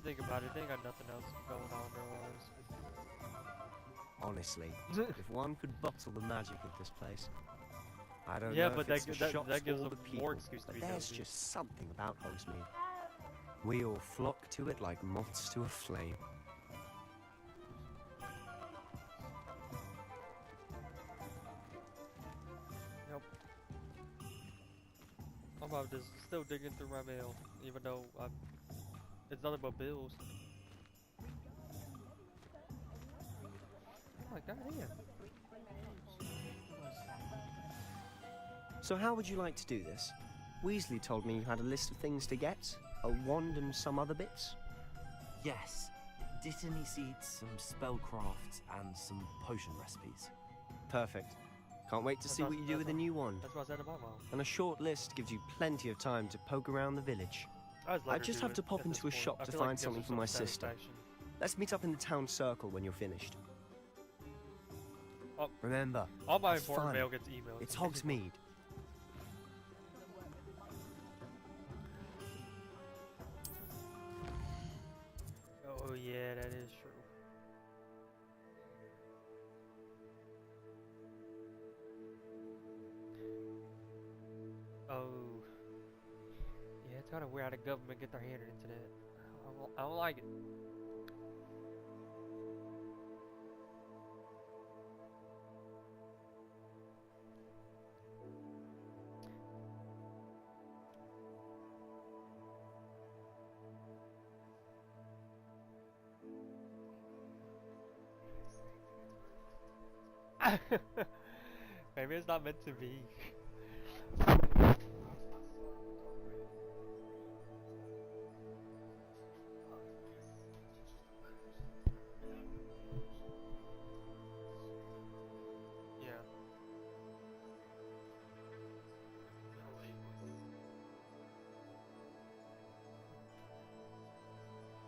you think about it, they ain't got nothing else going on in their lives. Honestly, if one could bottle the magic of this place. I don't Yeah, know but if it's the shops that gives or them the people, more excuse to but be there's nosy. just something about Hogsmeade. We all flock to it like moths to a flame. Yep. I'm about just still digging through my mail, even though it's nothing but bills. Oh my god, damn. So how would you like to do this? Weasley told me you had a list of things to get, a wand and some other bits. Yes. Dittany seeds, some spellcrafts, and some potion recipes. Perfect. Can't wait to see what you do with the new wand. That's what I said about mom. And a short list gives you plenty of time to poke around the village. I just have to pop into a shop to find something for my sister. Let's meet up in the town circle when you're finished. Oh, remember, all my it's important fun. mail gets emailed. It's Hogsmeade. Oh yeah, that is true. Oh. Yeah, it's kind of weird how the government get their hand into that. I don't like it. Maybe it's not meant to be. Yeah.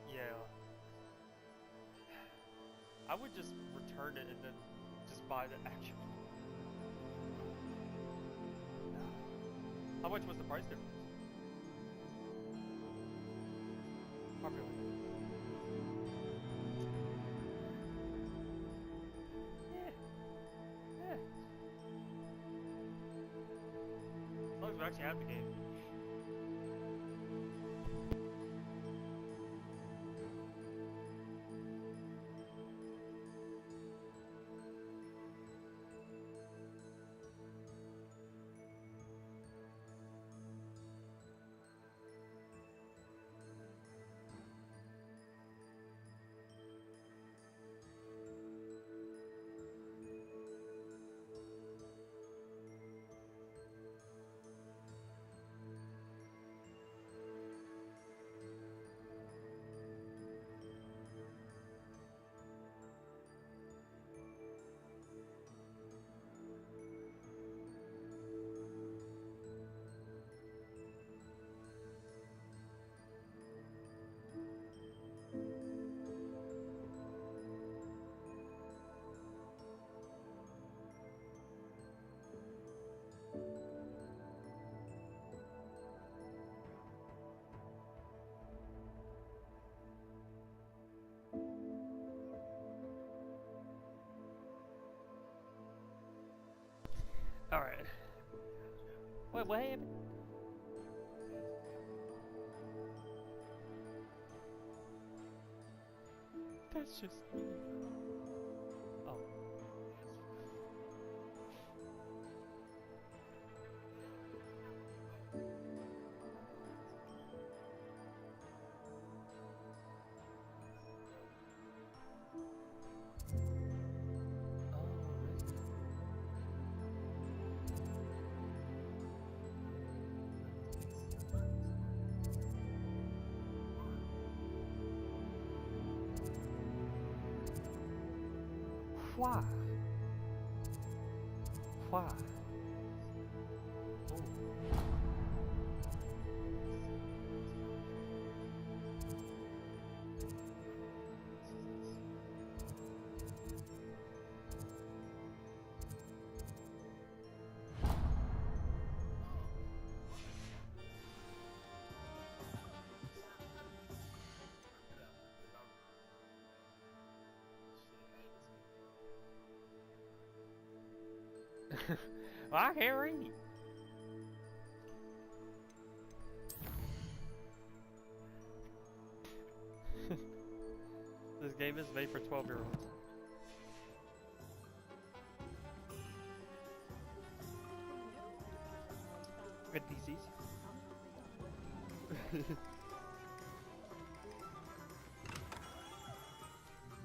Yeah. I would just return it and then just buy the actual. How much was the price difference? Popular. Yeah. Yeah. As long as we actually have the game. Alright. Wait, what happened? That's just me. Oh. Why? Why? I can't read. This game is made for 12-year-olds. NPCs.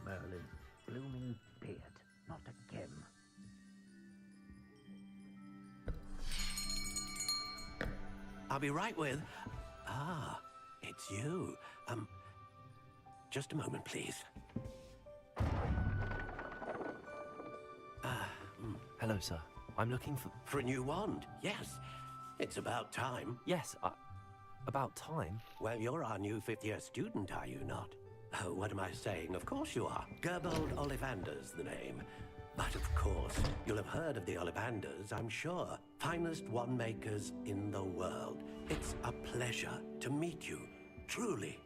Merlin, blooming beard, not again. I'll be right with... Ah, it's you. Just a moment, please. Hello, sir. I'm looking For a new wand, yes. It's about time. Yes, about time. Well, you're our new fifth-year student, are you not? Oh, what am I saying? Of course you are. Gerbold Ollivander's the name. But of course, you'll have heard of the Ollivanders, I'm sure. Finest wand makers in the world. It's a pleasure to meet you, truly.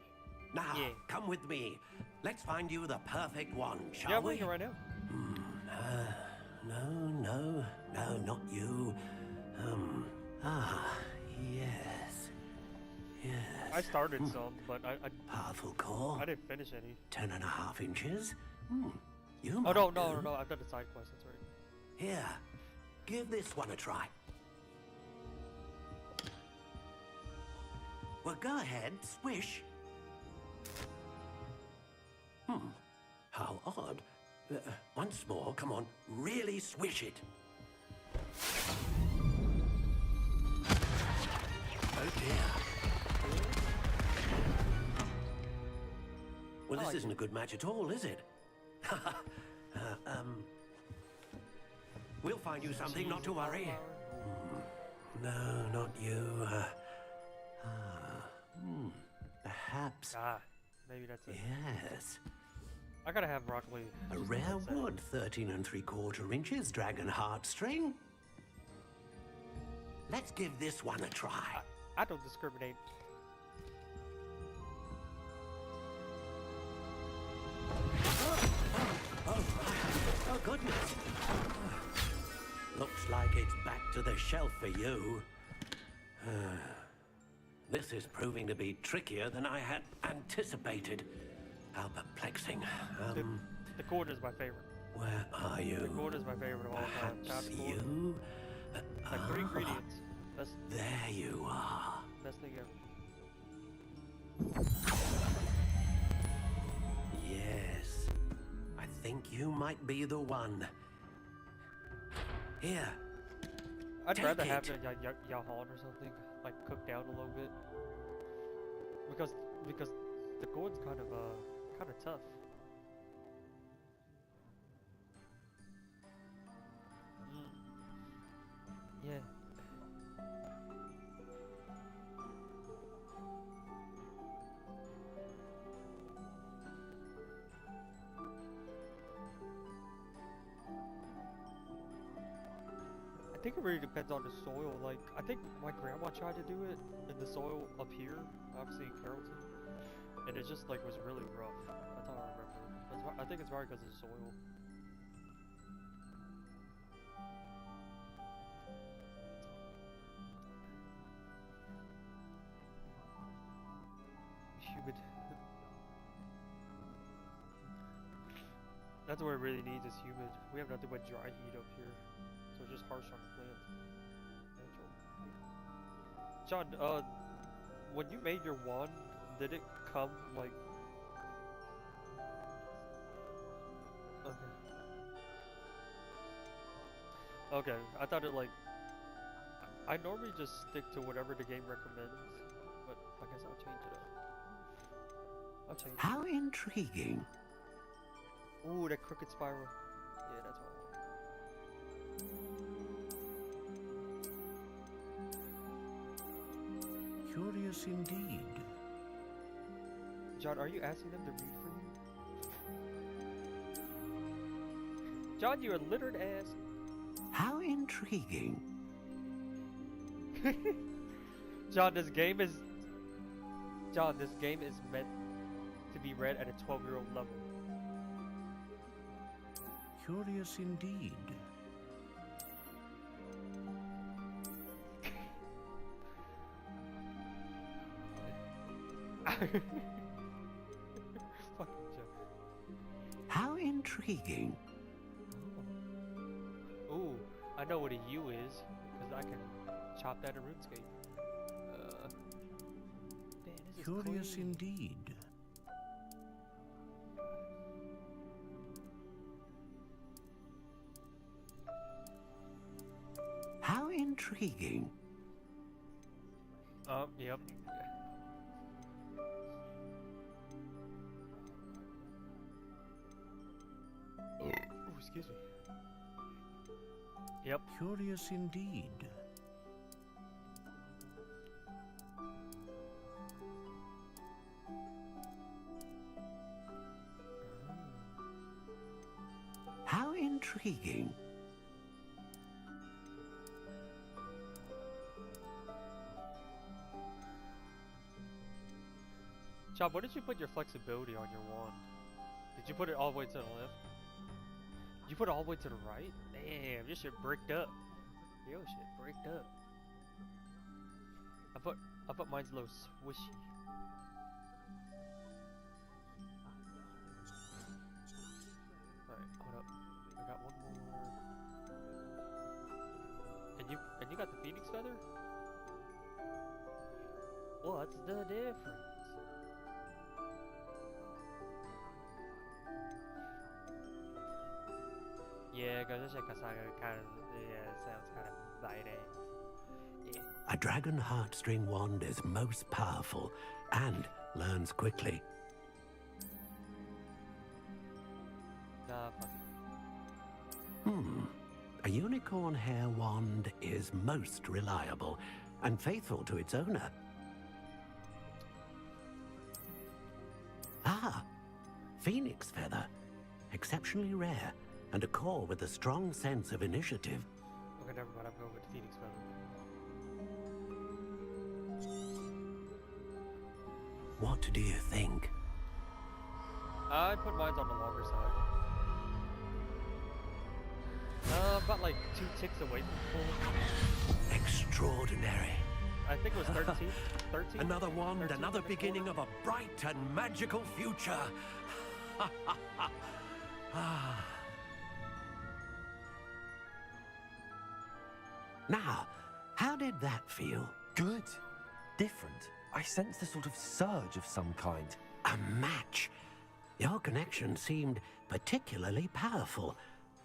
Now, come with me. Let's find you the perfect wand, shall we? Yeah, we're here right now. No, not you. Yes. I started some, but I Powerful core. I didn't finish any. 10.5 inches. You Oh might no, do. no, I've done the side quest, that's right. Here, give this one a try. Well, go ahead, swish. How odd. Once more, come on, really swish it. Oh dear. Well, this isn't a good match at all, is it? We'll find you something, not to worry. No, not you. Perhaps. Maybe that's it. Yes. I gotta have broccoli. A rare wood, 13 3/4 inches, dragon heartstring. Let's give this one a try. I don't discriminate. Oh, goodness. Looks like it's back to the shelf for you. This is proving to be trickier than I had anticipated. How perplexing. The cord is my favorite. Where are you? The cord is my favorite of all time. Perhaps Chowder cord. you? Like 3 ingredients. Best There you are. thing ever. Yes. I think you might be the one. Here. I'd Take rather have it. it at Yahan or something, like cooked down a little bit. Because the cord's kind of tough. Yeah. I think it really depends on the soil. Like, I think my grandma tried to do it in the soil up here, obviously in Carrollton, and it just like was really rough. That's all I remember. I think it's probably because of the soil. Humid. That's what it really needs is humid. We have nothing but dry heat up here, so it's just harsh on the plants. Natural. John, when you made your wand, did it come like? Okay, I thought it like. I normally just stick to whatever the game recommends, but I guess I'll change it up. I'll change it. How intriguing. Ooh, that crooked spiral. Yeah, that's what I want. Curious indeed. John, are you asking them to read for you? John, you illiterate ass. How intriguing. John, this game is meant to be read at a 12-year-old level. Curious indeed. Fucking joke. How intriguing. Oh. Ooh, I know what a U is, because I can chop that in RuneScape. Man, this is Curious clean. indeed. How intriguing. Yep. Ooh, excuse me. Yep. Curious indeed. How intriguing. Chop, what did you put your flexibility on your wand? Did you put it all the way to the left? Did you put it all the way to the right? Damn, this shit bricked up. Yo, shit bricked up. I put mine's a little swishy. Alright, hold up. I got one more. And you got the Phoenix feather? What's the difference? Yeah, because this shit kind of, sounds kind of badass. Yeah. A dragon heartstring wand is most powerful and learns quickly. Nah, fuck it. A unicorn hair wand is most reliable and faithful to its owner. Ah, phoenix feather. Exceptionally rare, and a core with a strong sense of initiative. Okay, never mind, I'm going with the Phoenix feather. What do you think? I put mine on the longer side. About like 2 ticks away from full. Extraordinary. I think it was 13. 13? Another wand, 13, another before? beginning of a bright and magical future. Now, how did that feel? Good. Different. I sensed a sort of surge of some kind. A match. Your connection seemed particularly powerful.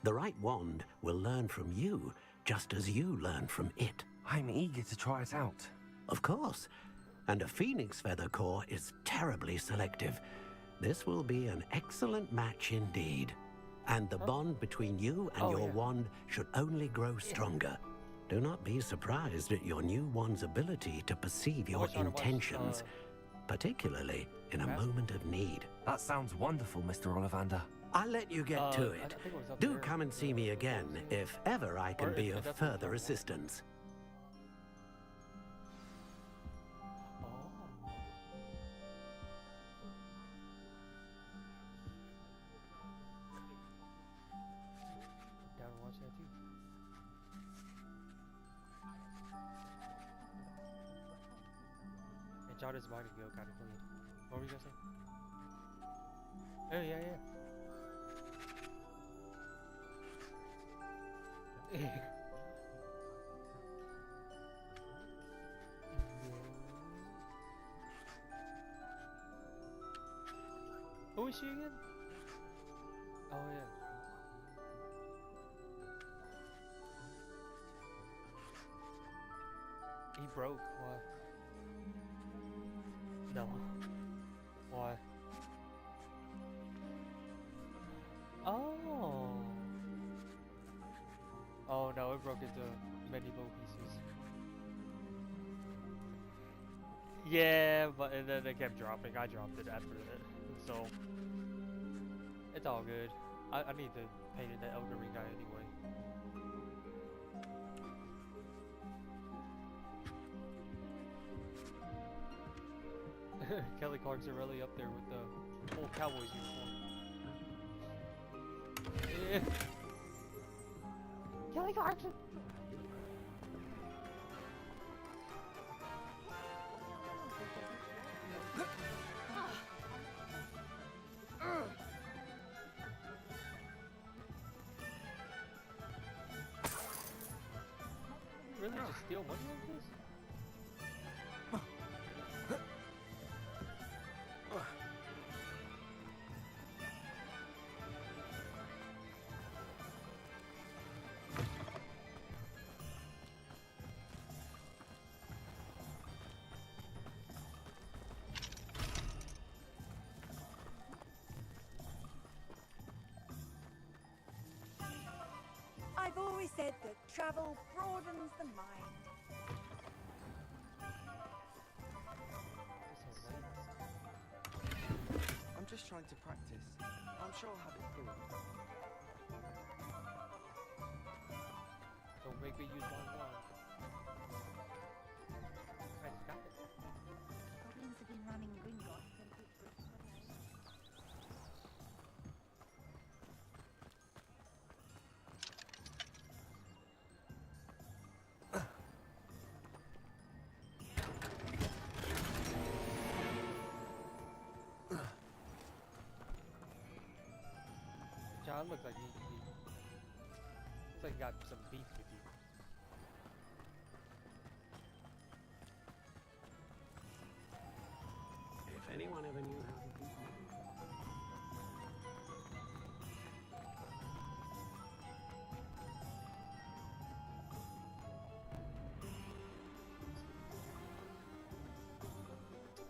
The right wand will learn from you, just as you learn from it. I'm eager to try it out. Of course. And a phoenix feather core is terribly selective. This will be an excellent match indeed. And the bond between you and your wand should only grow stronger. Do not be surprised at your new wand's ability to perceive your intentions, particularly in a moment of need. That sounds wonderful, Mr. Ollivander. I'll let you get to I it. think it was up Do there. come and see me again if ever I can Or be if of that's further what- assistance. Oh. Down and watch that too. And John is mind to go kind of clean. What were you gonna say? Oh yeah, yeah. Who is she again? Oh yeah. He broke. Why? No. Why? Oh. Oh no, it broke into many little pieces. Yeah, but and then it kept dropping. I dropped it after that, so it's all good. I need to paint that Elder Ring guy anyway. Kelly Clarkson really up there with the whole Cowboys uniform. Yeah. Kelly Clarkson. really just steal money like this? I've always said that travel broadens the mind. I'm just trying to practice. I'm sure I'll have it through. Don't make me use my wand. I got it. Goblins have been running Gringotts and people. John looks like he looks like he got some beef with you. If anyone ever knew how to beat me.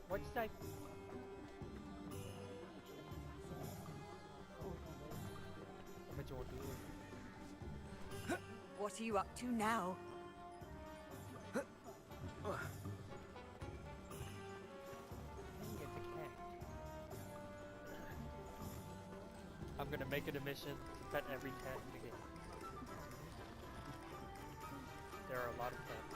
What'd you say? I bet you won't do it. What are you up to now? Get the cat. I'm gonna make it a mission to pet every cat in the game. There are a lot of cats.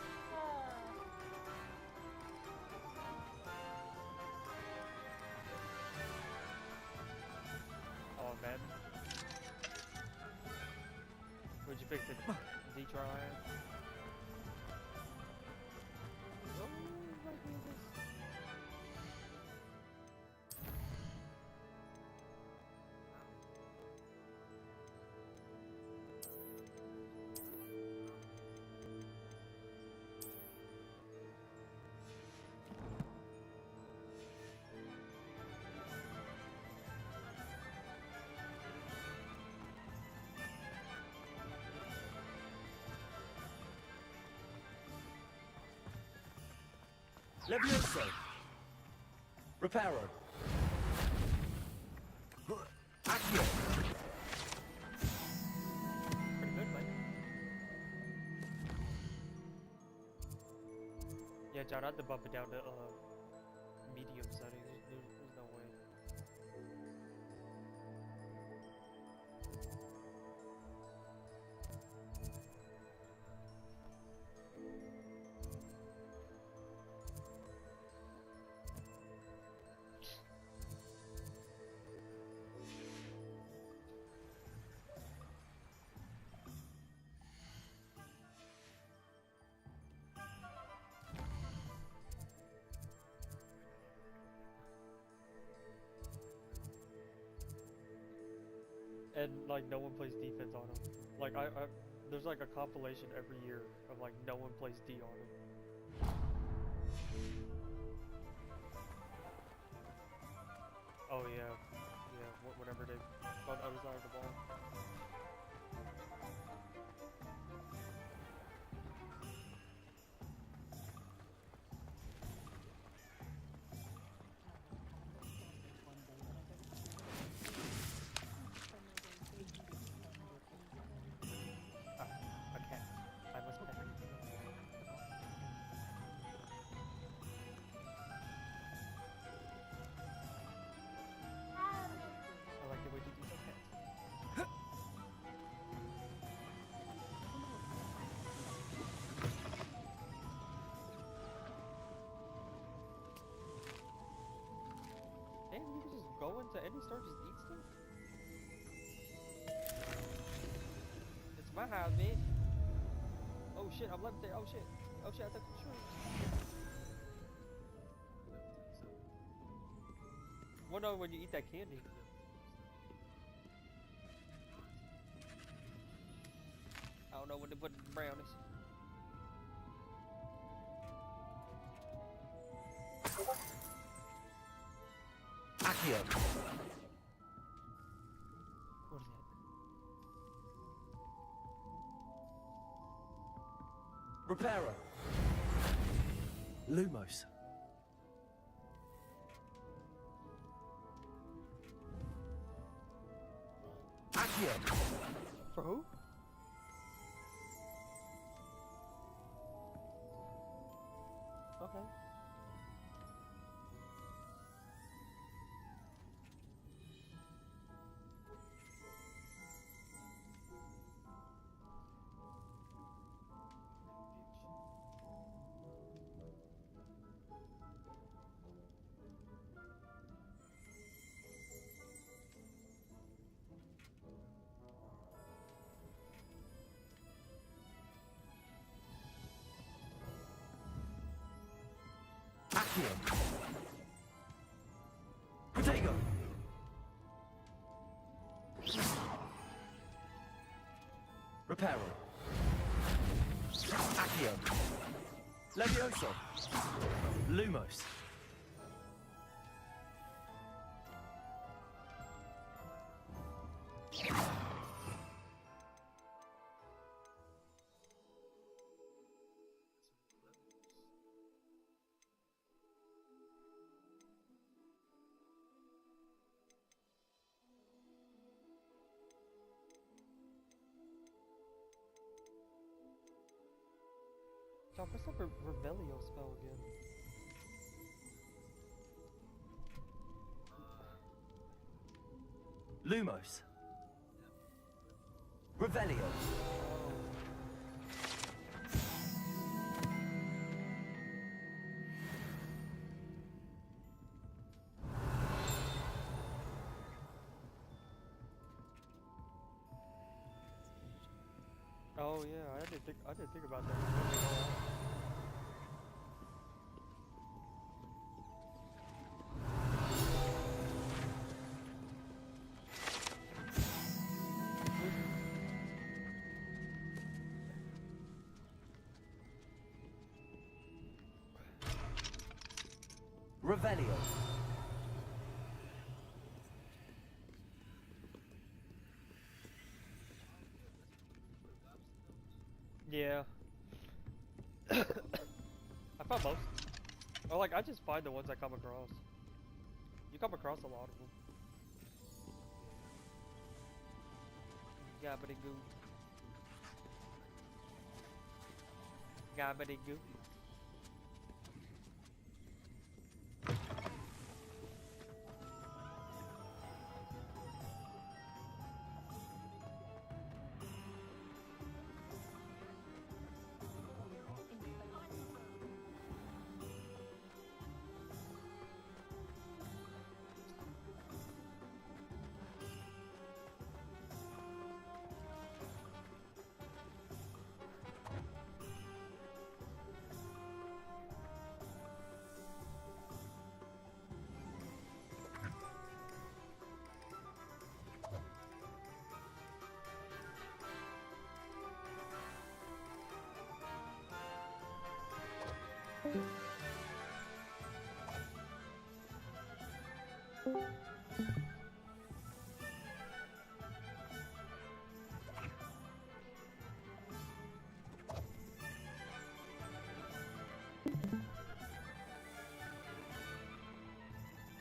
Oh man. Would you pick the D-Trial Iron? Oh my goodness. Levioso! Reparo! Accio! Pretty good, mate. Yeah, John, I had to bump it down to medium settings. There's no way. And like no one plays defense on him. Like there's like a compilation every year of like no one plays D on him. Oh yeah, whenever they on the other side of the ball. A cat. I must pet it. I like the way you do the pets. And you can just go into any store, just eat stuff. It's my house, man. Oh shit, I'm left there. Oh shit, I took the shrooms. Well, no, when you eat that candy. I don't know what to put in the brownies. Accio. What is that? Reparo. Lumos. Accio. For who? Okay. Accio. Protego. Reparo. Accio. Levioso. Lumos. John, what's up Revelio spell again? Lumos. Revelio. Oh yeah, I didn't think about that. Revelio. Yeah. I found most. Or like, I just find the ones I come across. You come across a lot of them. Gabbity goo. Gabbity goo.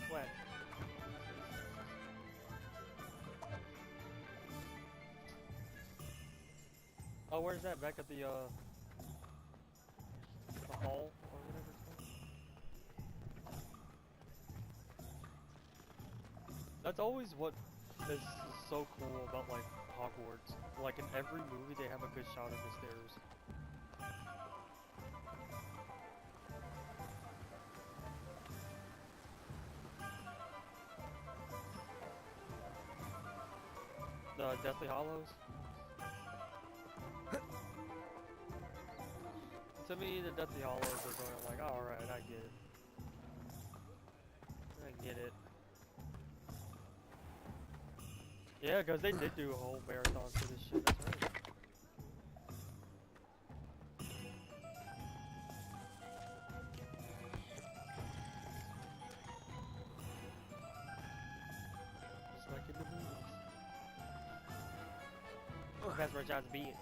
What? Oh, where's that? Back at the hall or whatever it's called? That's always what is so cool about like Hogwarts. Like in every movie they have a good shot of the stairs. The Deathly Hollows. To me, the Deathly Hollows are going like, alright, I get it. I get it. Yeah, because they did do a whole marathon for this shit, that's right. Professor tries to be it.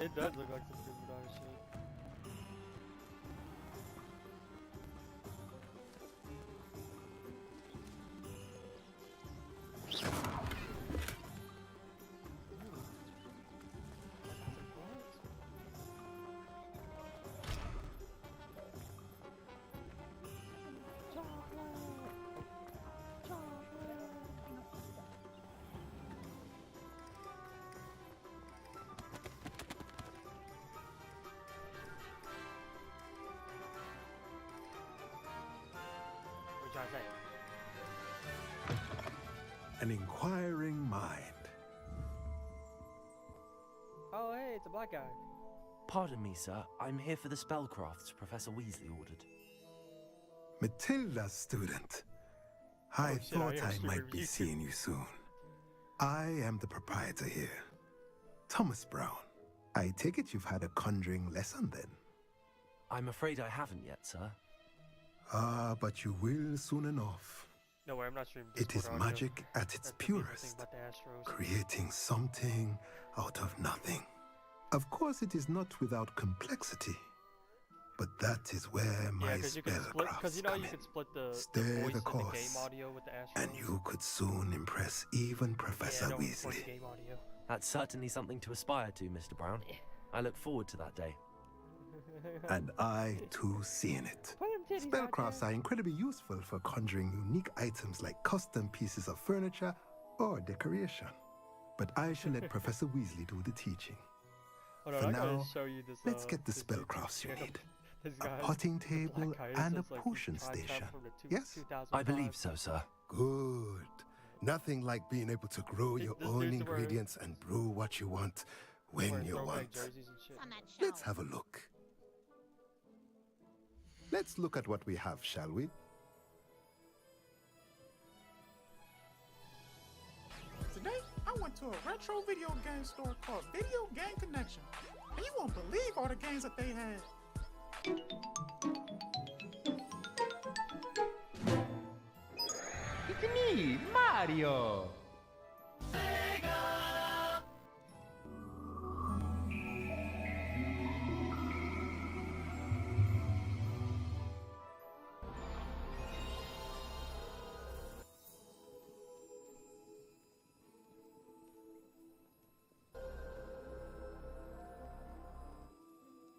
It does look like some stupid ass shit. An inquiring mind. Oh, hey, it's a black guy. Pardon me, sir. I'm here for the spellcrafts Professor Weasley ordered. Matilda's student. I thought I might be seeing you soon. I am the proprietor here, Thomas Brown. I take it you've had a conjuring lesson then? I'm afraid I haven't yet, sir. Ah, but you will soon enough. No way, I'm not streaming. It is magic at its purest, creating something out of nothing. Of course, it is not without complexity, but that is where my spellcrafts come in. Stay the course, and you could soon impress even Professor Weasley. That's certainly something to aspire to, Mr. Brown. I look forward to that day. And I, too, seeing it. Spellcrafts are incredibly useful for conjuring unique items like custom pieces of furniture or decoration. But I shall let Professor Weasley do the teaching. For now, let's get the spellcrafts you need. A potting table and a potion station. Yes? I believe so, sir. Good. Nothing like being able to grow your own ingredients and brew what you want when you want. Let's have a look. Let's look at what we have, shall we? Today, I went to a retro video game store called Video Game Connection. And you won't believe all the games that they had. It's me, Mario!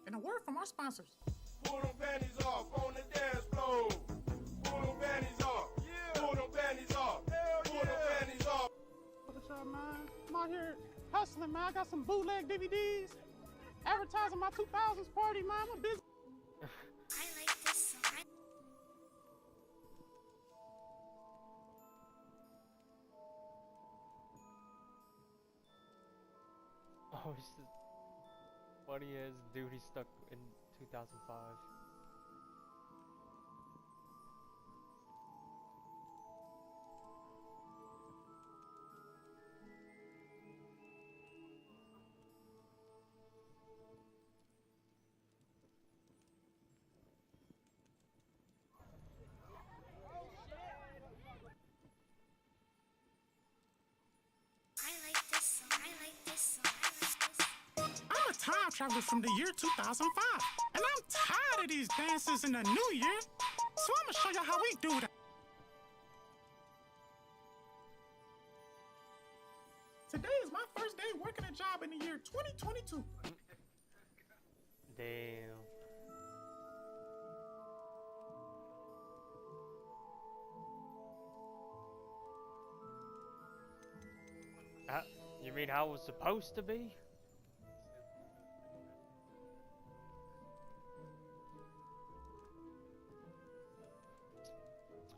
And a word from our sponsors. Pull them panties off on the dance floor. Pull them panties off. Yeah. Pull them panties off. Pull them panties off. What's up, man? I'm out here hustling, man. I got some bootleg DVDs. Advertising my 2000s party, man. I'm busy. I like this song. Oh, it's just funny as dude, he's stuck in 2005. I'm a time traveler from the year 2005, and I'm tired of these dances in the new year, so I'm gonna show you how we do that. Today is my first day working a job in the year 2022. Damn. You mean how it was supposed to be?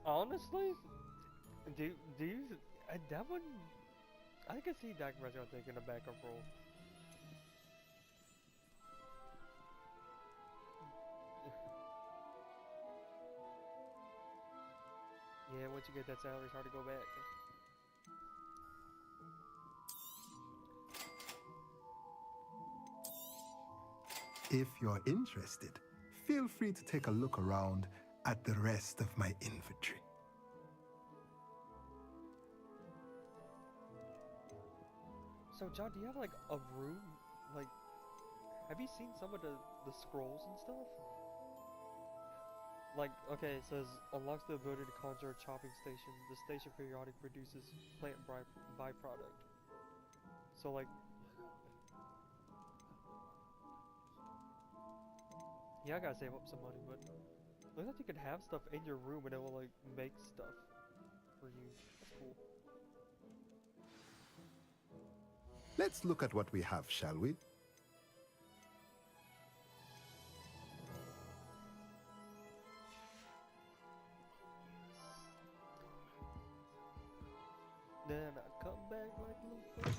Honestly, do you that one? I can see Dak Prescott taking a backup role. Yeah, once you get that salary, it's hard to go back. If you're interested, feel free to take a look around at the rest of my inventory. So, John, do you have like a room? Like, have you seen some of the scrolls and stuff? Like, okay, it says unlocks the ability to conjure a chopping station. The station periodically produces plant byproduct. So, like, yeah, I gotta save up some money, but looks like you can have stuff in your room and it will like make stuff for you. That's cool. Let's look at what we have, shall we? Then I come back like Luke.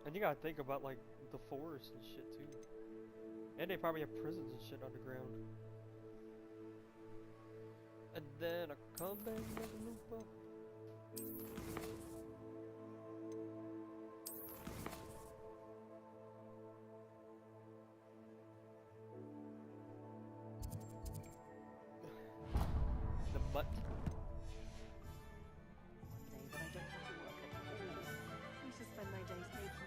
And you gotta think about like the forest and shit too. And they probably have prisons and shit underground. And then I come back like a Lupa. The butt. But I don't have to work at all. I used to spend my days making food.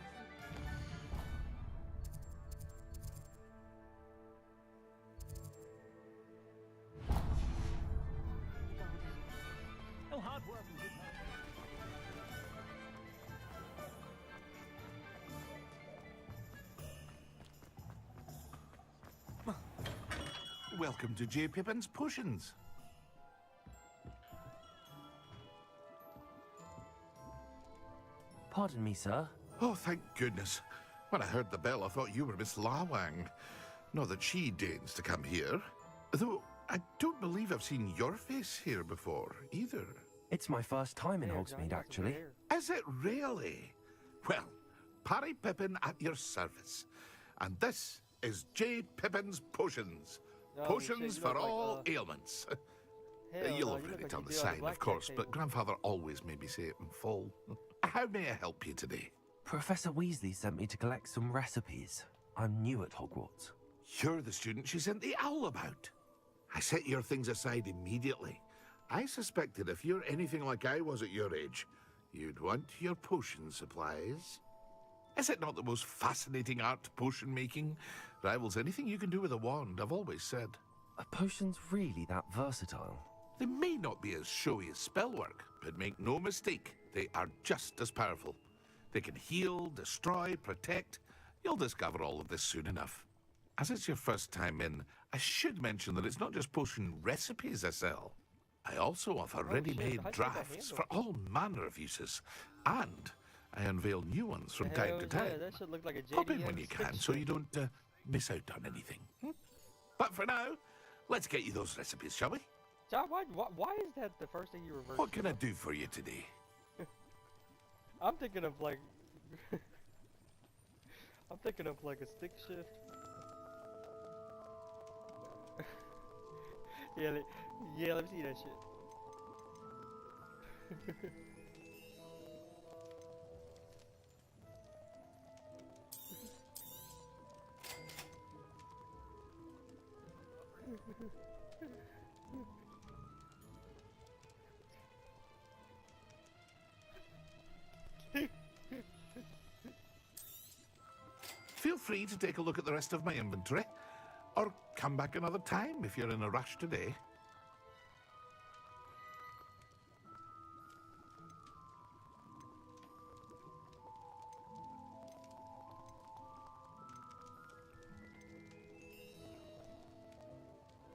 Oh, hard work and good Welcome to J. Pippin's Potions. Pardon me, sir. Oh, thank goodness. When I heard the bell, I thought you were Miss Lawang. Not that she deigns to come here. Though, I don't believe I've seen your face here before, either. It's my first time in Hogsmeade, actually. Is it really? Well, Parry Pippin at your service. And this is J. Pippin's Potions. Potions for all ailments. You'll have read it on the sign, of course, but Grandfather always made me say it in full. How may I help you today? Professor Weasley sent me to collect some recipes. I'm new at Hogwarts. You're the student she sent the owl about. I set your things aside immediately. I suspected if you're anything like I was at your age, you'd want your potion supplies. Is it not the most fascinating art, potion making? Rivals anything you can do with a wand, I've always said. Are potions really that versatile? They may not be as showy as spellwork, but make no mistake, they are just as powerful. They can heal, destroy, protect. You'll discover all of this soon enough. As it's your first time in, I should mention that it's not just potion recipes I sell. I also offer ready-made drafts for all manner of uses, and I unveil new ones from time to time. That should look like a Pop in when you can so you don't miss out on anything. But for now, let's get you those recipes, shall we? John, why is that the first thing you reversed? What can I do for you today? I'm thinking of like... I'm thinking of like a stick shift. Yeah, let me see that shit. Feel free to take a look at the rest of my inventory, or come back another time if you're in a rush today.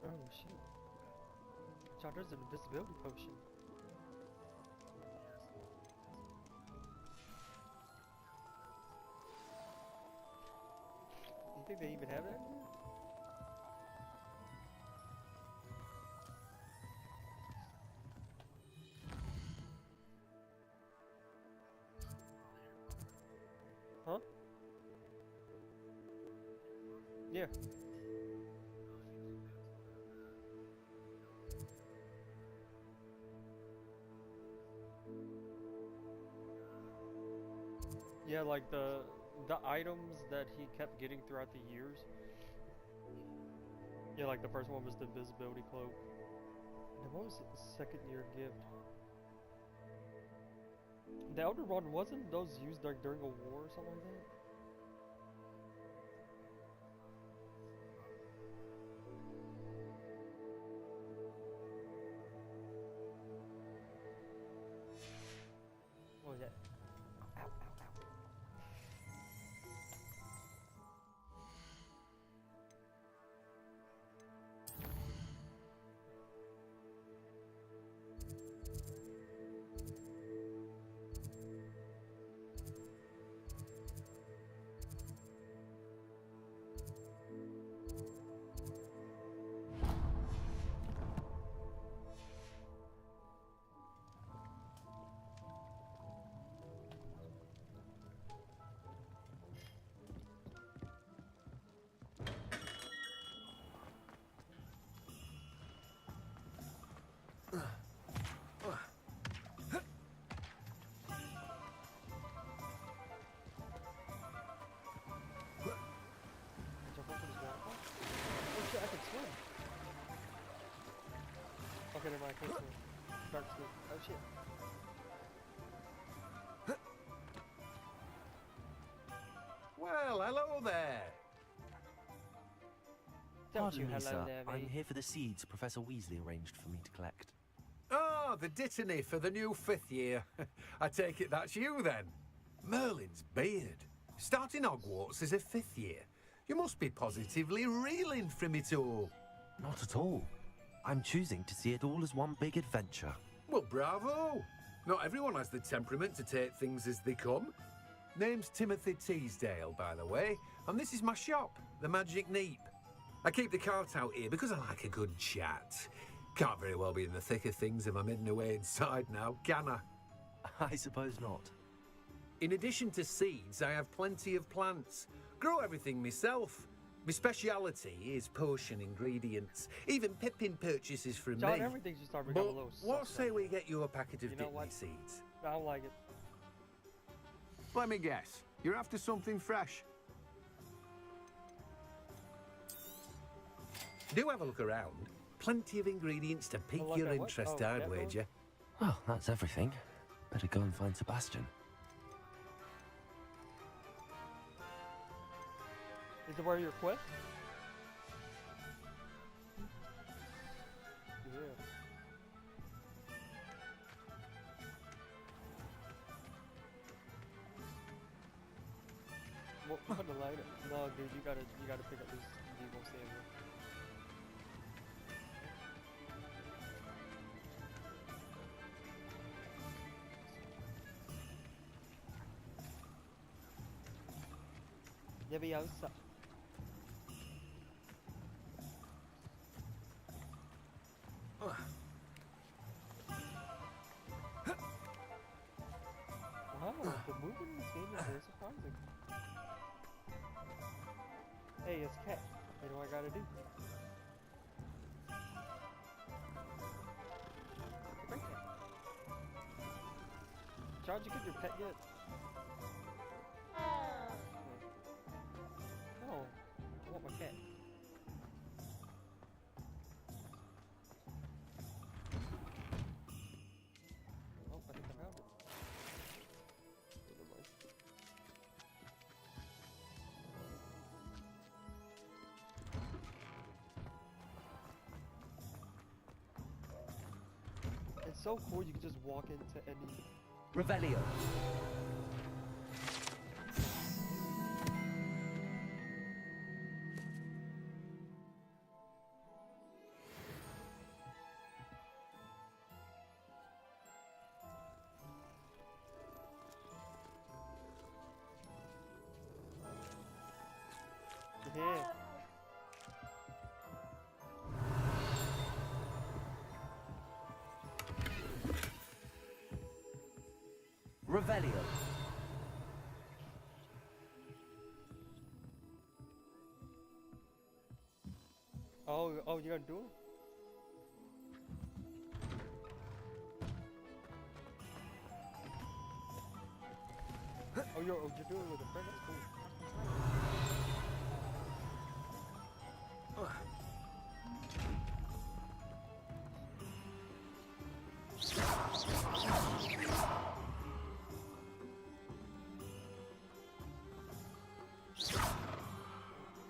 Oh shit. John, there's an invisibility potion. You think they even have that? Huh? Yeah. Yeah, like the items that he kept getting throughout the years. Yeah, like the first one was the invisibility cloak. And what was the second year gift? The Elder Rod, wasn't those used like during a war or something like that? What was that? Ow, ow, ow. Shit, I can swim. Okay, never mind, I can't swim. Dark swim. Oh shit. Well, hello there. Pardon me, sir. I'm here for the seeds Professor Weasley arranged for me to collect. Oh, the dittany for the new 5th year. I take it that's you then. Merlin's beard. Starting Hogwarts as a 5th year. You must be positively reeling from it all. Not at all. I'm choosing to see it all as one big adventure. Well, bravo. Not everyone has the temperament to take things as they come. Name's Timothy Teasdale, by the way, and this is my shop, the Magic Neep. I keep the cart out here because I like a good chat. Can't very well be in the thick of things if I'm hidden away inside now, can I? I suppose not. In addition to seeds, I have plenty of plants. Grow everything myself. My speciality is potion ingredients. Even Pippin purchases from John, me. everything's just starting to become a little what sus say now. we get you a packet of You know dittany what? seeds? I don't like it. Let me guess. You're after something fresh. Do have a look around. Plenty of ingredients to pique your interest, I'd wager. Well, that's everything. Better go and find Sebastian. Is it where your quest? Yeah. What the light? No, dude, you gotta pick up this Vivo Samuel. Leviosa. Wow, the movement in this game is very surprising. Hey, it's Cat. What do I gotta do? Great cat. John, did you get your pet yet? No, I want my cat. Oh, I think I found it. It's so cool you can just walk into any... Revelio. Yeah. Revelio. Oh, you're gonna do it? Oh, you're doing it with a friend? That's cool.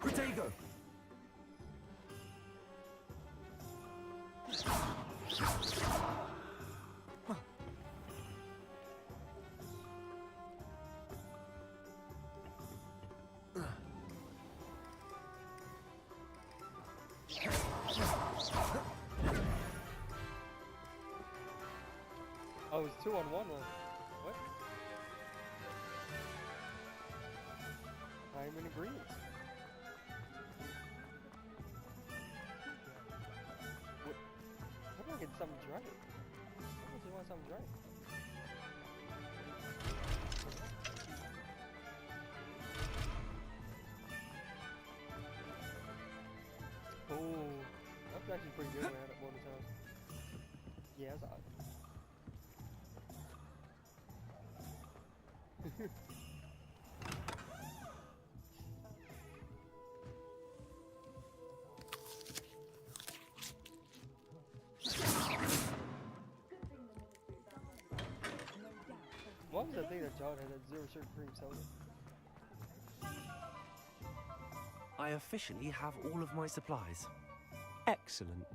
Protego! Oh, it's 2-on-1 one. What? I'm in agreement. What? How do I get something right? How do you want something right? Oh, that's actually pretty good when I had it more than time. Yeah, that's odd. What was that thing that John had, that zero sugar cream soda? I officially have all of my supplies. Excellent.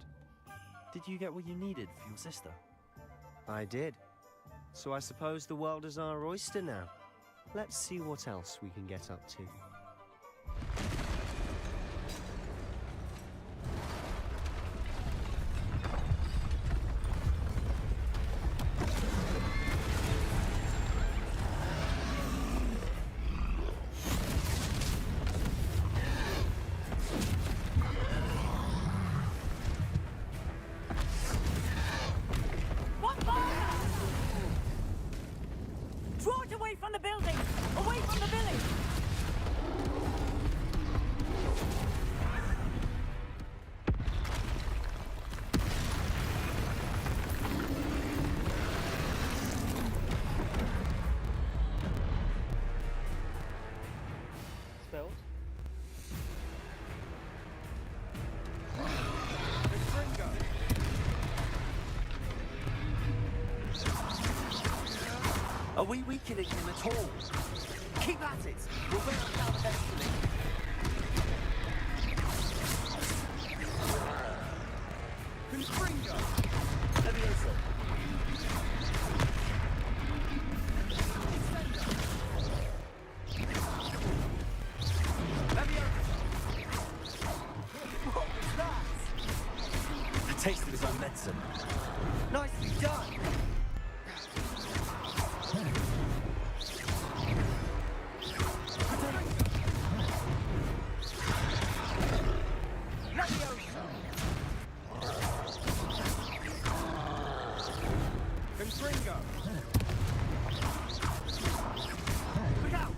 Did you get what you needed for your sister? I did. So I suppose the world is our oyster now. Let's see what else we can get up to. Draw it away from the building! Away from the village! Spells? Are we weakening him at all? Keep at it! We'll wear him down eventually. Confringo! Levioso! What was that? The taste of his own medicine. Nicely done! Confringo! Look out!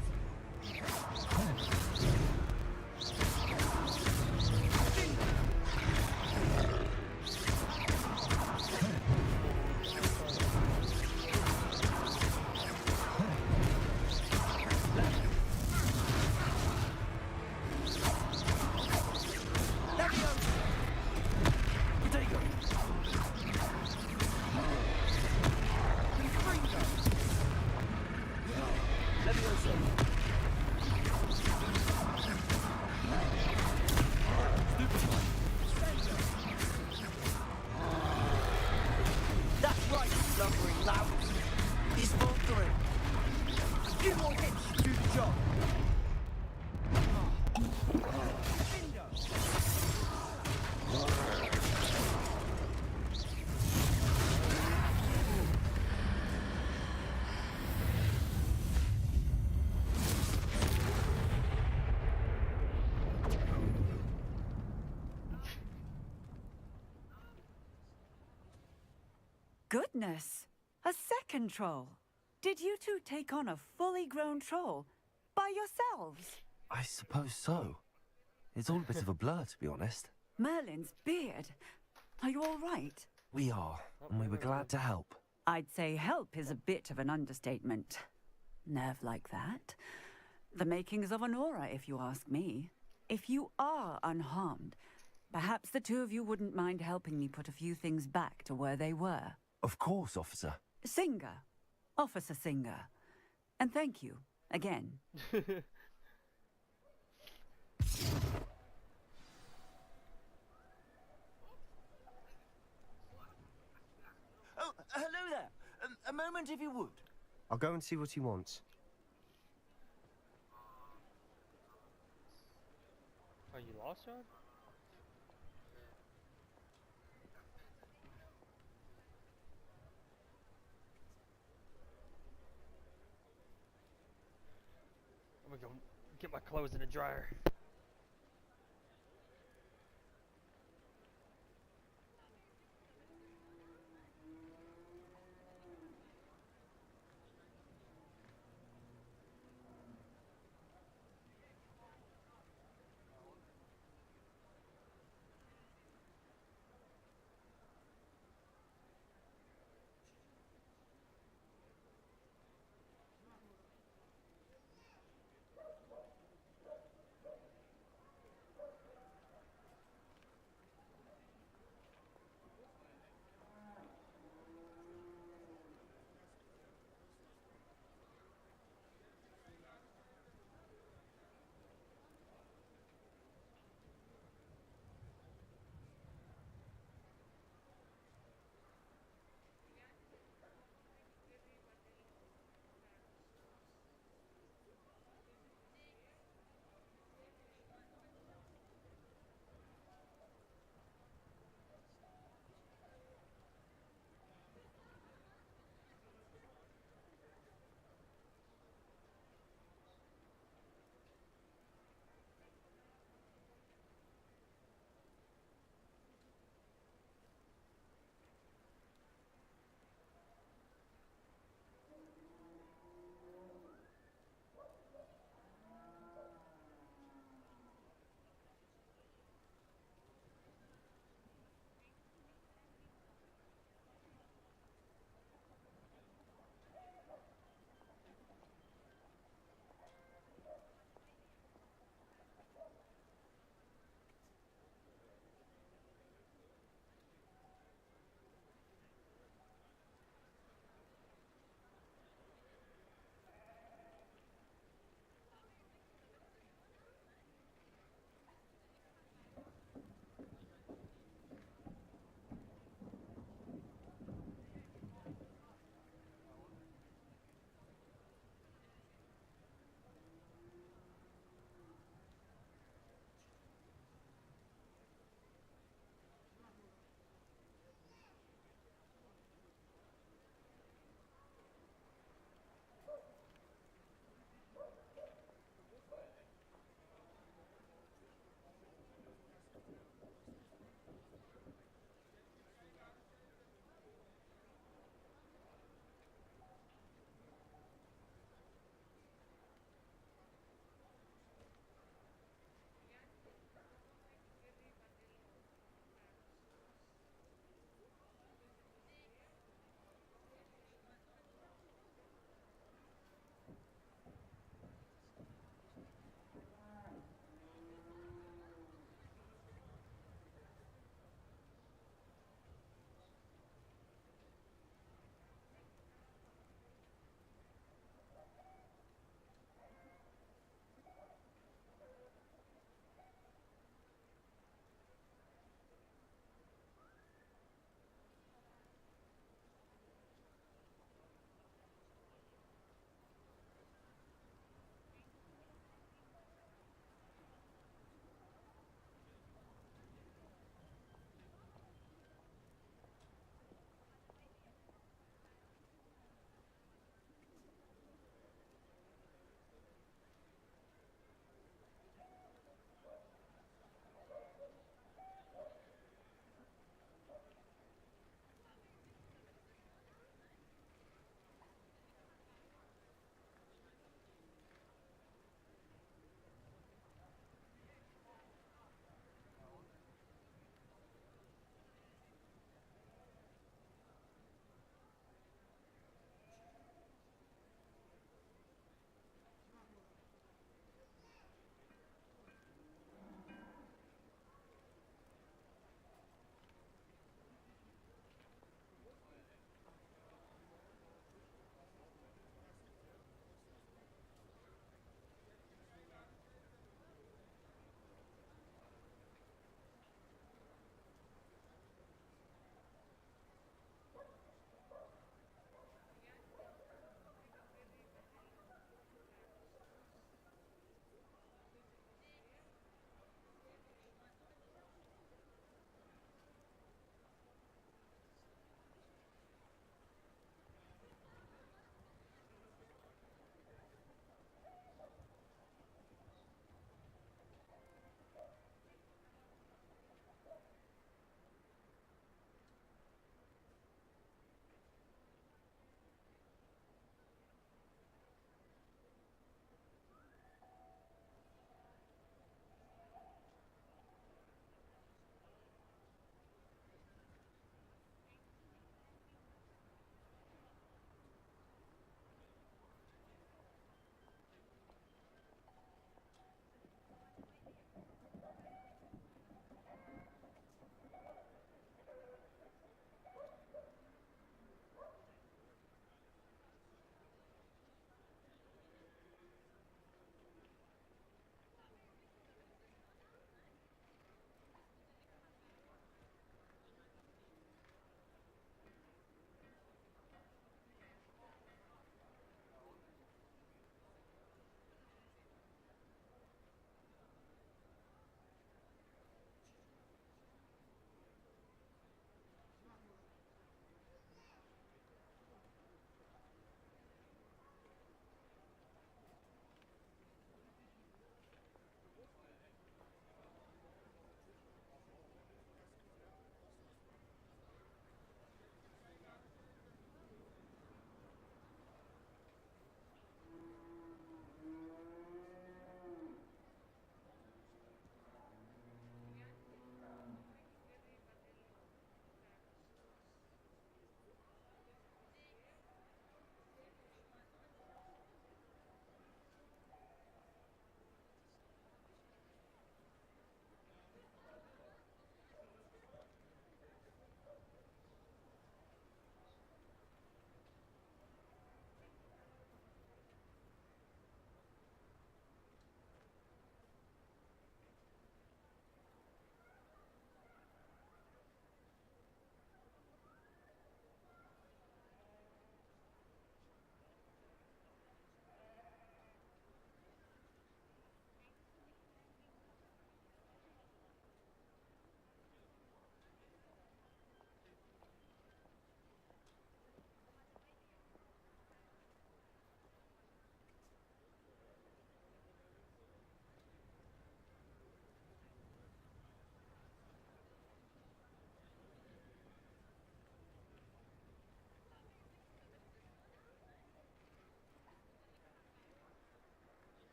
That's right, lumbering loud. He's faltering. A few more hits to do the job. Goodness! A second troll! Did you two take on a fully grown troll? By yourselves? I suppose so. It's all a bit of a blur, to be honest. Merlin's beard. Are you all right? We are, and we were glad to help. I'd say help is a bit of an understatement. nerve like that. The makings of an aura, if you ask me. If you are unharmed, perhaps the two of you wouldn't mind helping me put a few things back to where they were. Of course, officer. Singer. Officer Singer. And thank you, again. Oh, hello there. A moment, if you would. I'll go and see what he wants. Are you lost, John? I'm gonna go get my clothes in the dryer.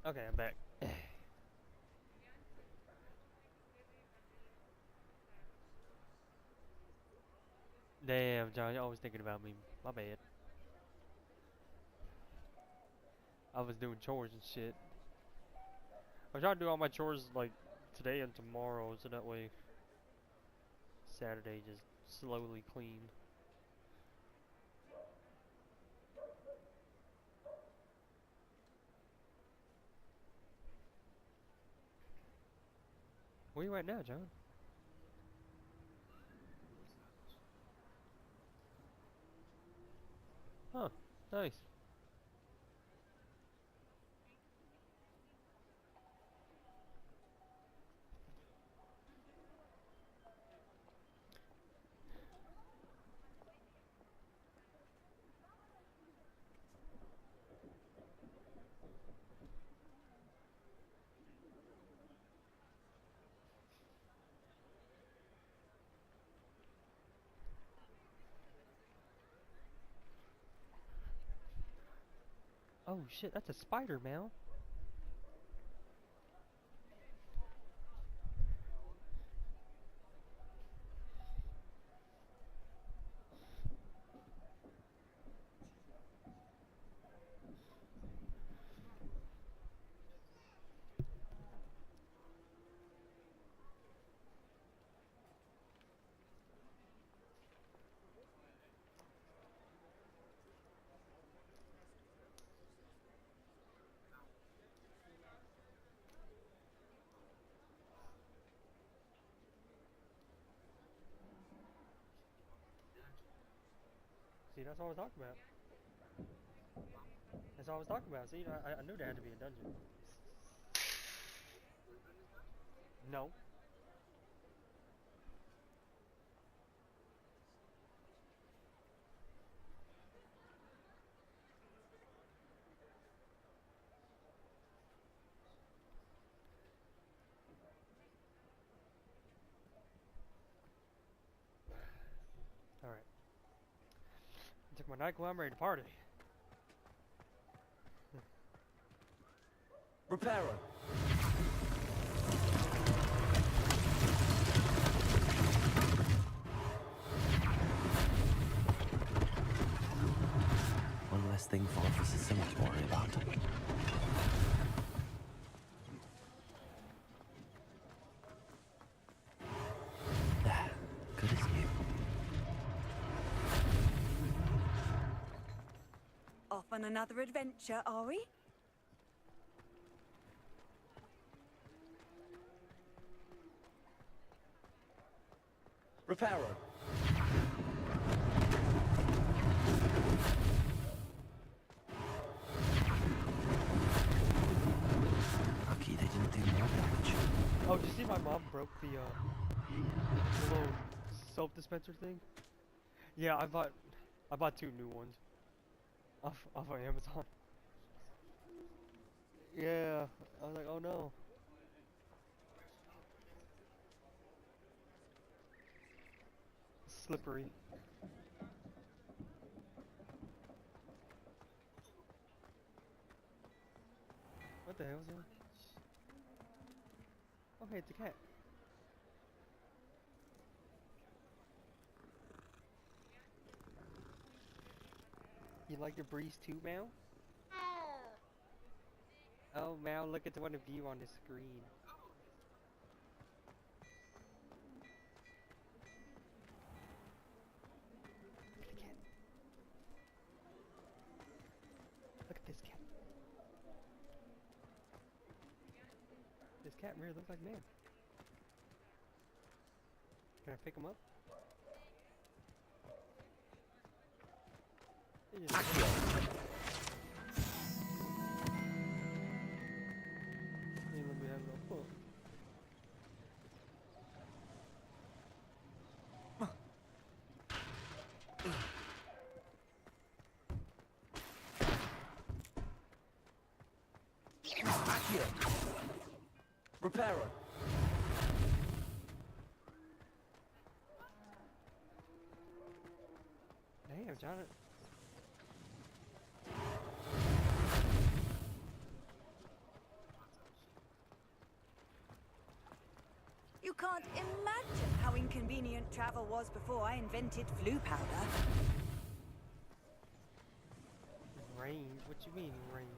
Okay, I'm back. Damn, John, you're always thinking about me. My bad. I was doing chores and shit. I'm trying to do all my chores like today and tomorrow, so that way Saturday just slowly clean. Where you at now, John? Huh, nice. Oh shit, that's a spider, man. See, that's all I was talking about. That's all I was talking about. See, I knew there had to be a dungeon. No. Alright. I took my NyQuil, I'm ready to party. Repairer. One less thing for Officer Sim to worry about. There, good as new. Off on another adventure, are we? Repairer. Lucky they didn't do more damage. Oh, did you see my mom broke the little soap dispenser thing? Yeah, I bought 2 new ones off of Amazon. Yeah, I was like, oh no. Slippery. What the hell is that? Oh hey, it's a cat. You like the breeze too, Mal? Oh, Mal, look at the one of you on the screen. Look at this cat. This cat really looks like man. Can I pick him up? Let me have no fun. Repairer. Damn, John. can't imagine how inconvenient travel was before I invented flu powder. Range? What you mean, range?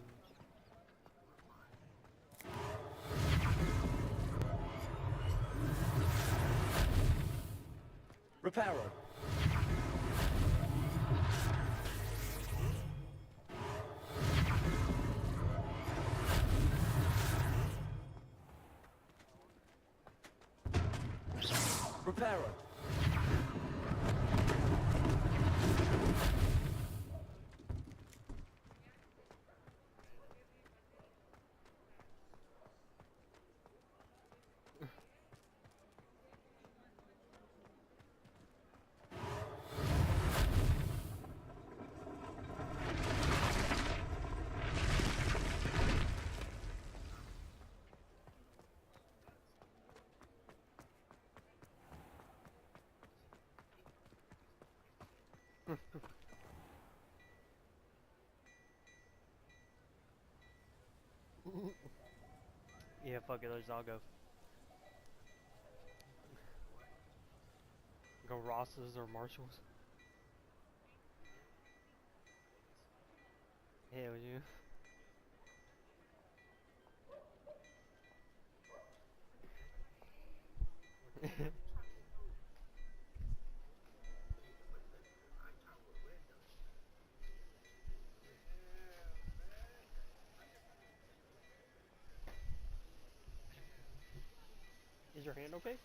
Reparo. Reparo. Yeah, fuck it, I'll go. Go Ross's or Marshall's. Hell yeah. Is your hand okay?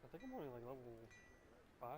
I think I'm only like level 5.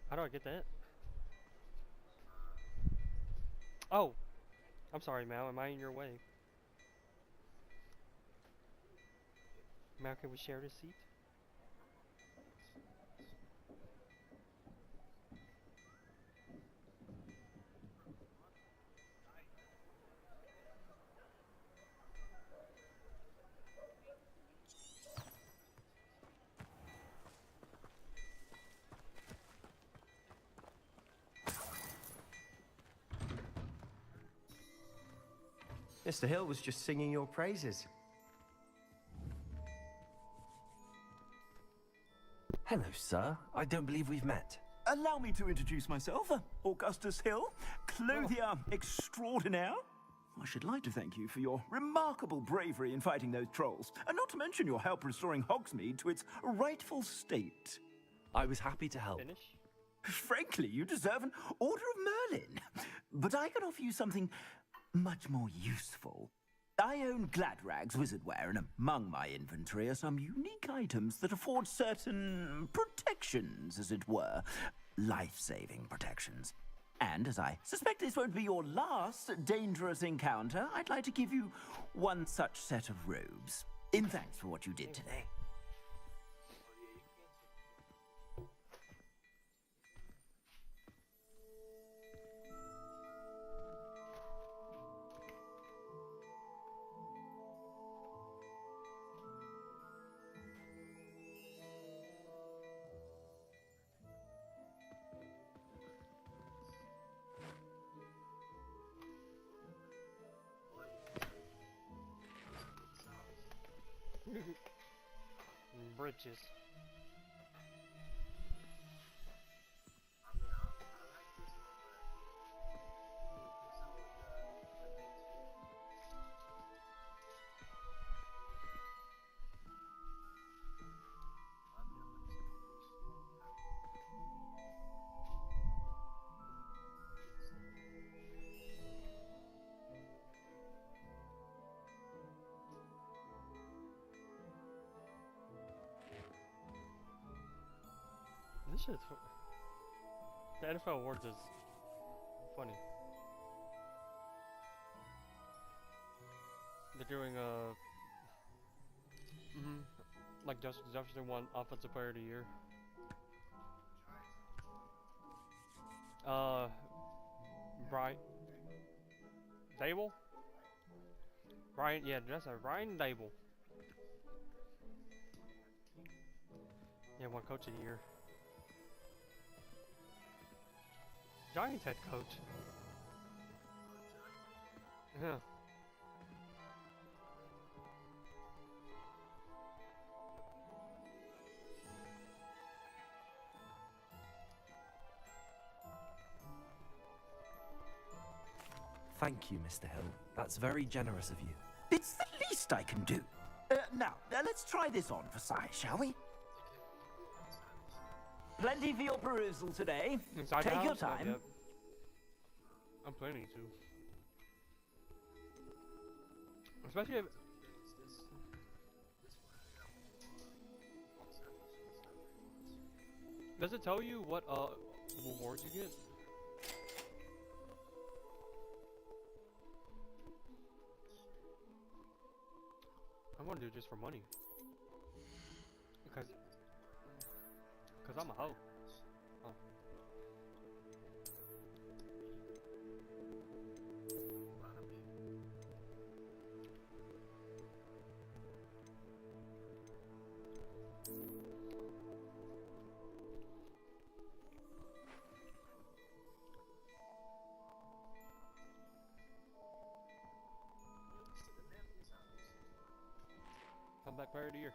How do I get that? Oh! I'm sorry, Mal. Am I in your way? Mal, can we share this seat? Mr. Hill was just singing your praises. Hello, sir. I don't believe we've met. Allow me to introduce myself, Augustus Hill, clothier extraordinaire. I should like to thank you for your remarkable bravery in fighting those trolls, and not to mention your help restoring Hogsmeade to its rightful state. I was happy to help. Frankly, you deserve an Order of Merlin. But I can offer you something much more useful. I own Gladrag's wizardware, and among my inventory are some unique items that afford certain protections, as it were. Life-saving protections. And as I suspect this won't be your last dangerous encounter, I'd like to give you one such set of robes, in thanks for what you did today. Bridges. This shit's the NFL awards is funny. They're doing like Justin Jefferson won Offensive Player of the Year. Brian Dable? Brian, yeah, that's Ryan Dable. Yeah, won Coach of the Year. Giants head coach. Yeah. Thank you, Mr. Hill. That's very generous of you. It's the least I can do. Now, let's try this on for size, shall we? Plenty for your perusal today. Take your time. Yep. I'm planning to. Especially if... Does it tell you what rewards you get? I want to do it just for money. Because I'm a hoe. Oh. Comeback player of the year.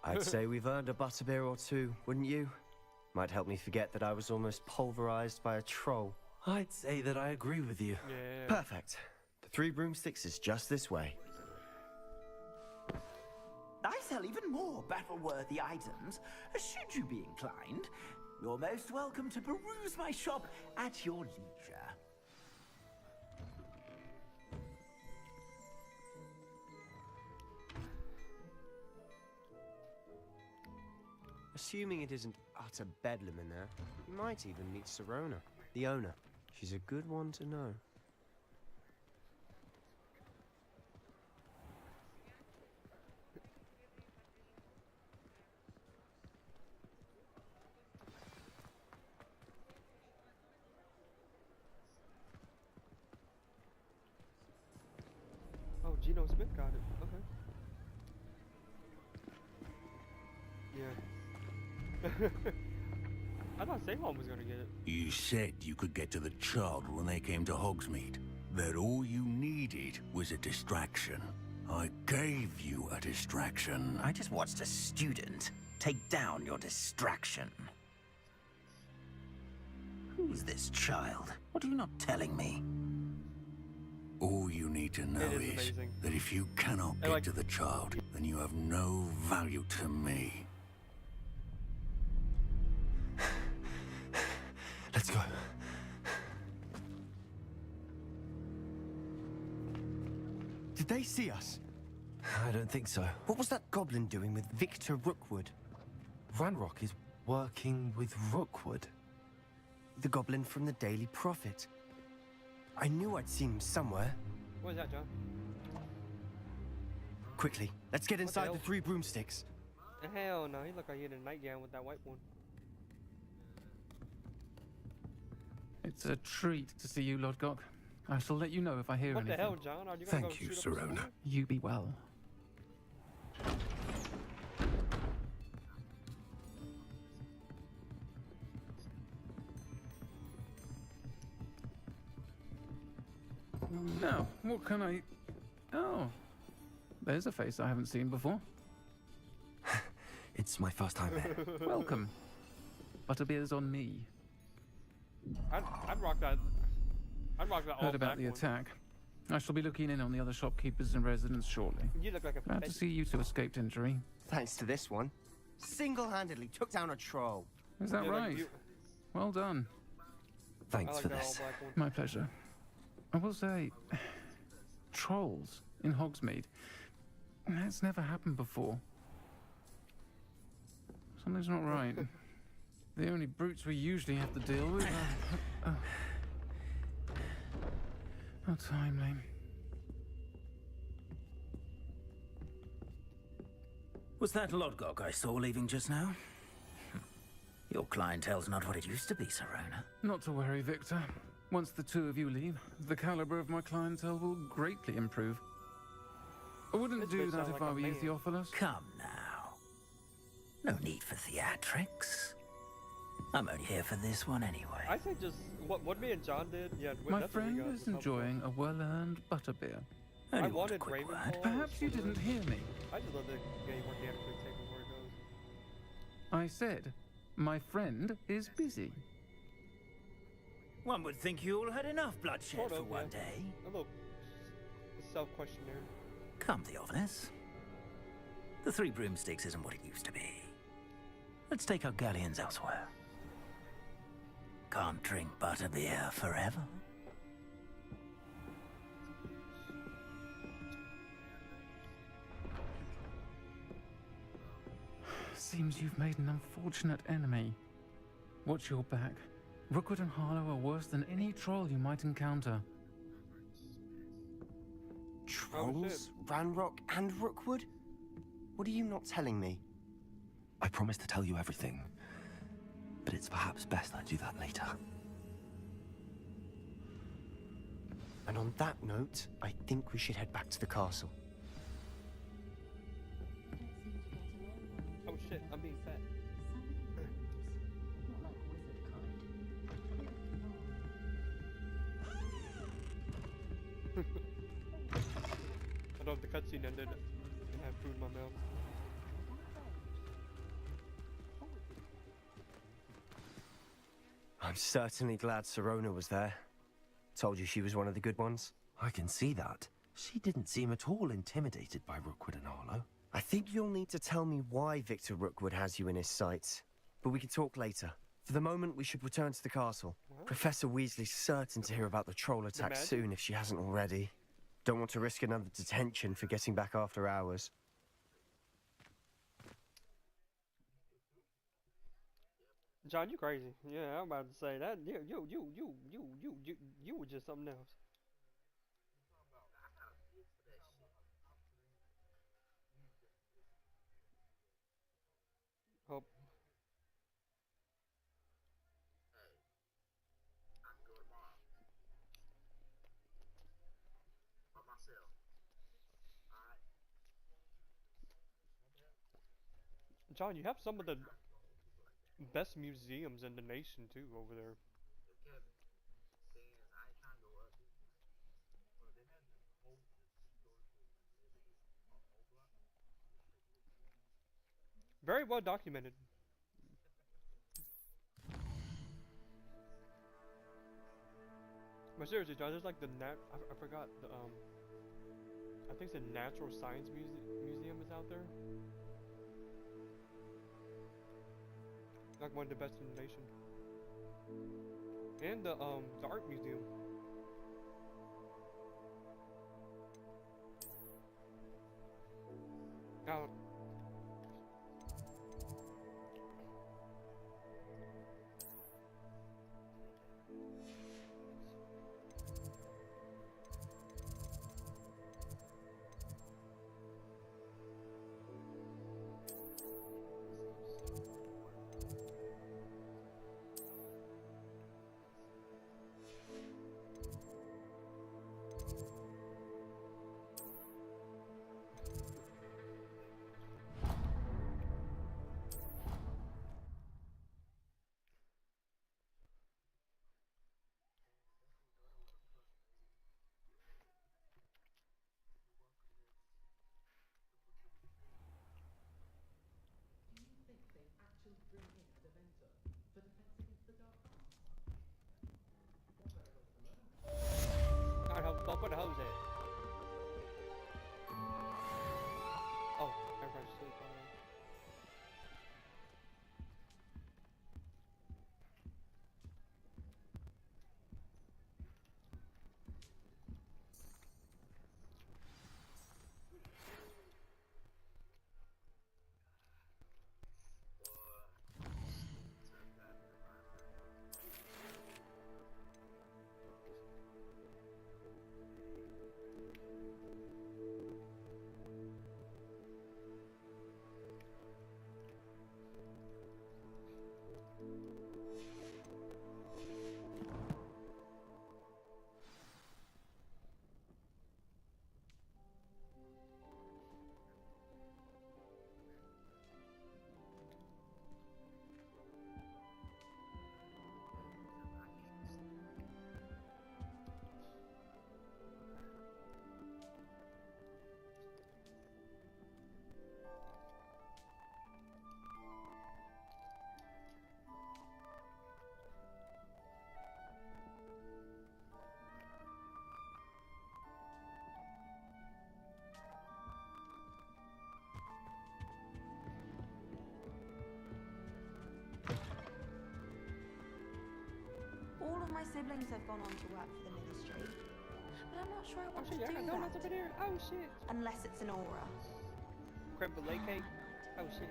I'd say we've earned a butterbeer or two, wouldn't you? Might help me forget that I was almost pulverized by a troll. I'd say that I agree with you. Yeah. Perfect. The 3 broomsticks is just this way. I sell even more battle-worthy items. Should you be inclined, you're most welcome to peruse my shop at your leisure. Assuming it isn't utter bedlam in there, you might even meet Sirona, the owner. She's a good one to know. Oh, Geno Smith got it. Okay. Yeah. I thought Salem was gonna get it. You said you could get to the child when they came to Hogsmeade. That all you needed was a distraction. I gave you a distraction. I just watched a student take down your distraction. Who's this child? What are you not telling me? All you need to know is that if you cannot get to the child, then you have no value to me. Let's go. Did they see us? I don't think so. What was that goblin doing with Victor Rookwood? Ranrock is working with Rookwood. The goblin from the Daily Prophet. I knew I'd seen him somewhere. What is that, John? Quickly, let's get inside the 3 broomsticks. Hell no, he looked like he had a nightgown with that white one. It's a treat to see you, Lodgok. I shall let you know if I hear anything. What the hell, John? Are you gonna Thank go you, shoot up the Sirona. school? You be well. Now, what can I... Oh, there's a face I haven't seen before. It's my first time here. Welcome. Butterbeer's on me. I'd rock that. I'd rock that. Heard about the attack. I shall be looking in on the other shopkeepers and residents shortly. You look like a Glad to see you two escaped injury. Thanks to this one. Single-handedly took down a troll. Is that right? Well done. Thanks for this. My pleasure. I will say, trolls in Hogsmeade. That's never happened before. Something's not right. The only brutes we usually have to deal with are... How timely. Was that Lodgok I saw leaving just now? Your clientele's not what it used to be, Sirona. Not to worry, Victor. Once the two of you leave, the caliber of my clientele will greatly improve. I wouldn't do that if I were you, Theophilus. Come now. No need for theatrics. I'm only here for this one anyway. I say just what me and John did. Yeah, My friend is enjoying a well-earned butterbeer. I wanted Ravenfall. Perhaps you didn't hear me. I just love the game organically taking where it goes. I said, my friend is busy. One would think you all had enough bloodshed for one day. A little self-questionnaire. Come, Theophilus. The 3 broomsticks isn't what it used to be. Let's take our galleons elsewhere. Can't drink butterbeer forever. Seems you've made an unfortunate enemy. Watch your back. Rookwood and Harlow are worse than any troll you might encounter. Trolls? Ranrock and Rookwood? What are you not telling me? I promise to tell you everything, but it's perhaps best I do that later. And on that note, I think we should head back to the castle. Oh shit, I'm being fat. I don't have the cutscene ended and have food in my mouth. I'm certainly glad Sirona was there. Told you she was one of the good ones. I can see that. She didn't seem at all intimidated by Rookwood and Harlow. I think you'll need to tell me why Victor Rookwood has you in his sights. But we can talk later. For the moment, we should return to the castle. What? Professor Weasley's certain to hear about the troll attack soon if she hasn't already. Don't want to risk another detention for getting back after hours. John, you crazy. Yeah, I'm about to say that. You were just something else. Hope. John, you have some of the best museums in the nation too over there. Very well documented. But seriously, John, there's like the I forgot the I think it's the Natural Science Museum is out there. Like one of the best in the nation. And the art museum. Now, I'll put a hose in. Oh, everybody's asleep already. All of my siblings have gone on to work for the ministry, but I'm not sure I want to do I got donuts that. over there. Oh shit. Unless it's an aura. Creme brulee cake. Oh shit.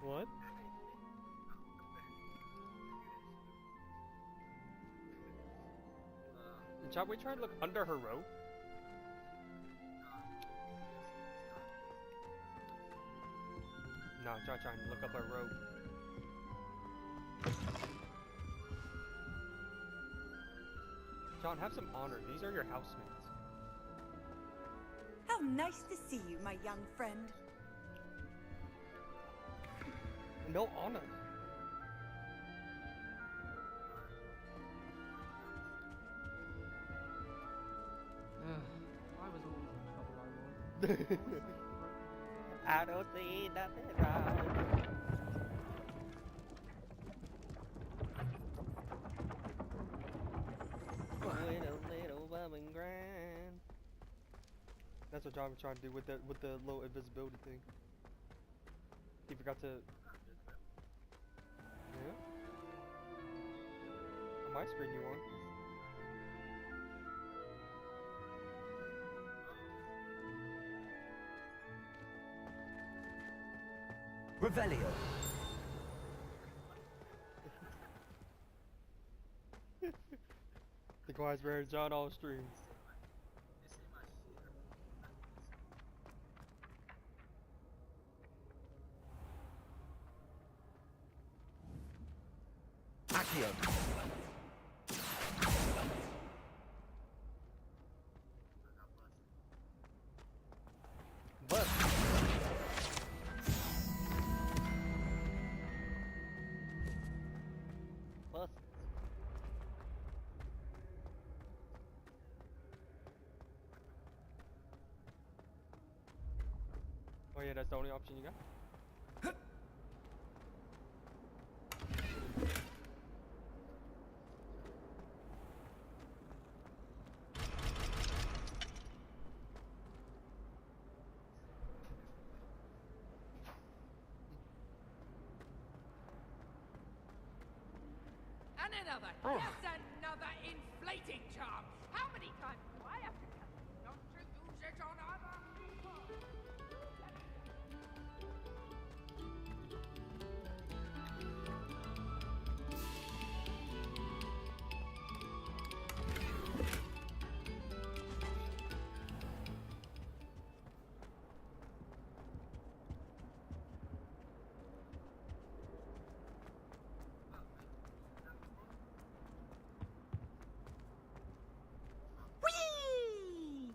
What? Shall we try to look under her robe? No, try trying to look up her robe. John, have some honor. These are your housemates. How nice to see you, my young friend. No honor. I was always in trouble, I was. I don't see nothing wrong. With a little woman grand. That's what John was trying to do with the little invisibility thing. He forgot to... Yeah? On my screen you won. Revelio. The guy's wearing John all streams. Accio. But oh yeah, that's the only option you got? And another. Oh. Yes, another inflating charm. How many times do I have to tell you not to use it on other people? Whee!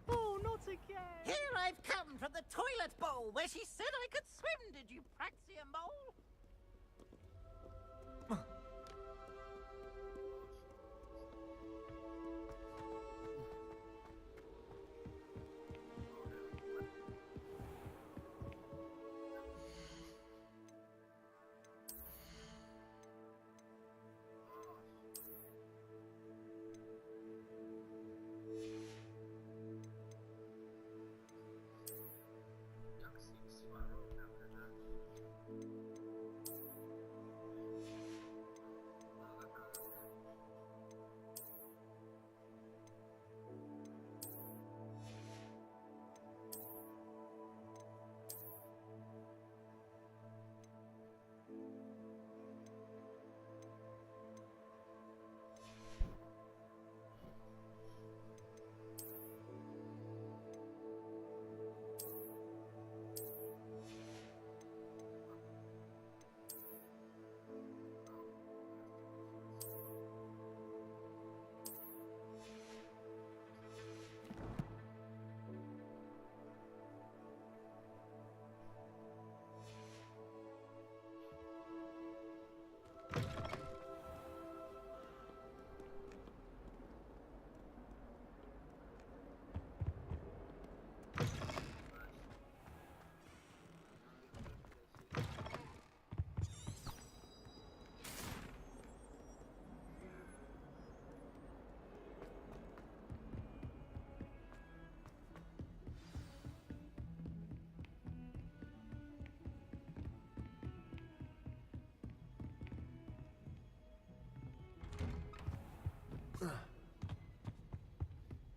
Oh, not again. Here I've come from the toilet bowl where she said I could swim, did you praxia mole?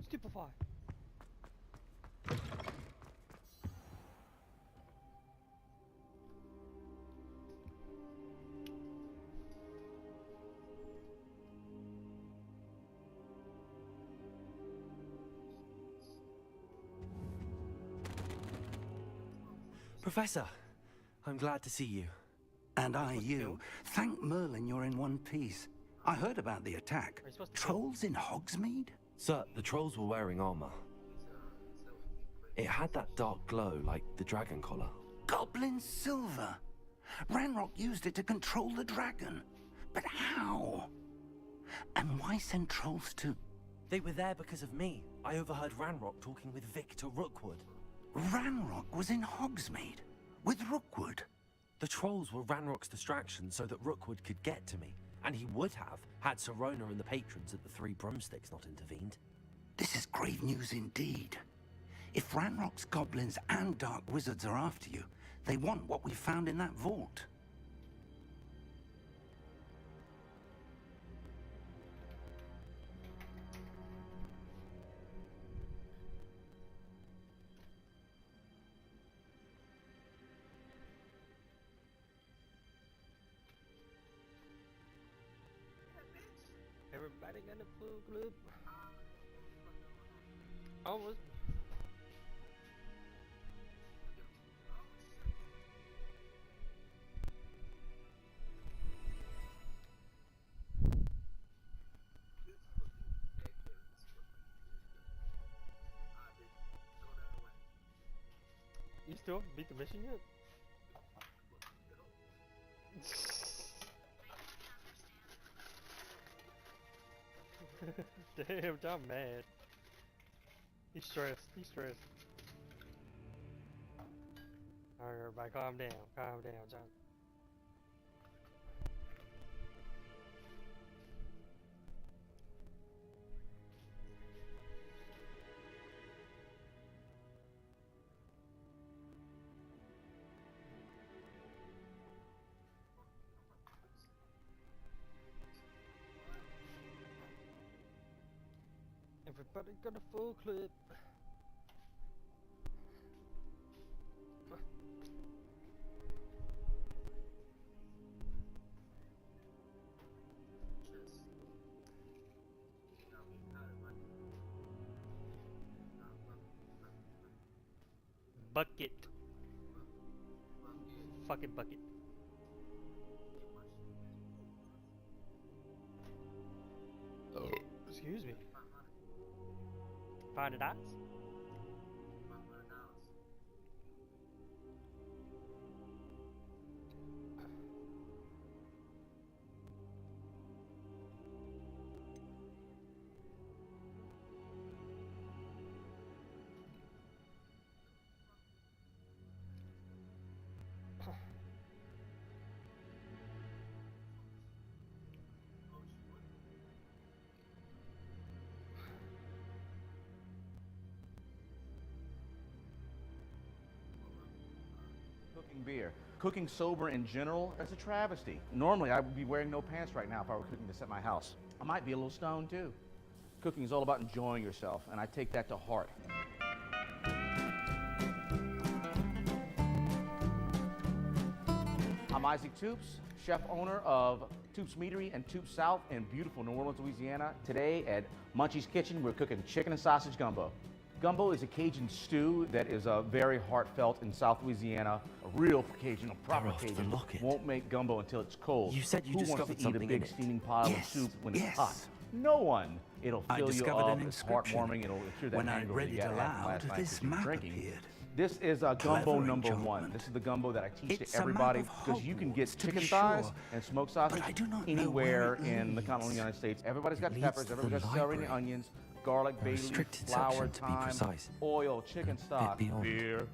Stupefy. Professor, I'm glad to see you. And I you. Thank Merlin you're in one piece. I heard about the attack. Trolls in Hogsmeade? Sir, the trolls were wearing armor. It had that dark glow like the dragon collar. Goblin silver. Ranrock used it to control the dragon. But how? And why send trolls to... They were there because of me. I overheard Ranrock talking with Victor Rookwood. Ranrock was in Hogsmeade? With Rookwood? The trolls were Ranrock's distraction so that Rookwood could get to me. And he would have, had Sirona and the patrons at the Three Broomsticks not intervened. This is grave news indeed. If Ranrock's goblins and dark wizards are after you, They want what we found in that vault. Everybody got a full clip. Almost. You still haven't beat the mission yet? Damn, John mad. He's stressed. He's stressed. Alright, everybody, calm down. Calm down, John. Everybody got a full clip. Bucket. Fucking bucket. Oh, excuse me. $500? Cooking beer. Cooking sober in general, that's a travesty. Normally, I would be wearing no pants right now if I were cooking this at my house. I might be a little stoned, too. Cooking is all about enjoying yourself, and I take that to heart. I'm Isaac Toops, chef owner of Toops Meadery and Toops South in beautiful New Orleans, Louisiana. Today at Munchie's Kitchen, we're cooking chicken and sausage gumbo. Gumbo is a Cajun stew that is very heartfelt in South Louisiana. A real Cajun, a proper Cajun, won't make gumbo until it's cold. You said you Who wants discovered to eat a big steaming pile of soup when it's hot? No one. It'll fill you up, it's heartwarming, it'll cure that hangover you got after last night because you're drinking. This is gumbo number one. This is the gumbo that I teach to everybody because you can get chicken thighs and smoked sausage anywhere in the continental United States. Everybody's got peppers, everybody's got celery and onions, garlic, bay leaf, flour, thyme, oil, chicken stock, beer.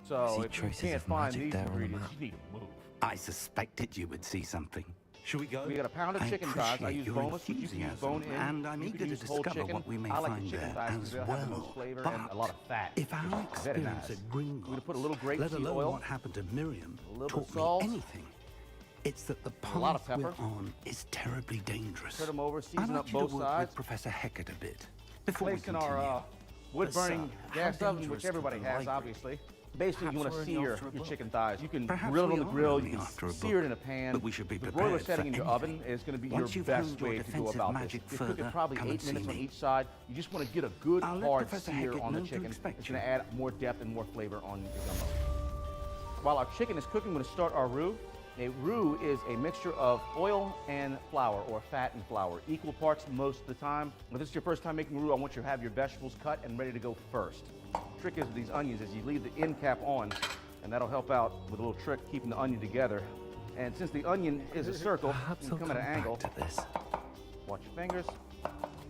So if you can't find these ingredients, you need to move. I suspected you would see something. Should we go? We got a pound of chicken thighs. I use boneless, but you can use bone in. And I'm eager to discover what we may find there as well. Have the most flavor and a lot of fat. If our experience at Gringotts, we're gonna put a little grapeseed let alone oil, what happened to Miriam, a little bit taught of salt, me anything, it's that the a lot of path we're pepper. on is terribly dangerous. Turn them over, I'd season like up you to both work sides. with Professor Heckert a bit before we Placing continue. our wood-burning How gas oven, which dangerous everybody to the has, library? obviously. Basically, you want Perhaps to we're only sear after a your book. chicken thighs. You can Perhaps grill it we on the are grill, only you can after a sear it book, in a pan. but we should be The broiler prepared setting in for your oven is going to be Once your you've best honed your way to go defensive about this. magic You cook further, it probably come 8 and see minutes on me. each side. You just want to get a good I'll let hard Professor sear Heckert on the know to chicken. expect It's you. going to add more depth and more flavor on your gumbo. While our chicken is cooking, we're going to start our roux. A roux is a mixture of oil and flour, or fat and flour, equal parts most of the time. If this is your first time making roux, I want you to have your vegetables cut and ready to go first. The trick is with these onions is you leave the end cap on, and that'll help out with a little trick keeping the onion together. And since the onion is a circle, you can come at an angle. Watch your fingers.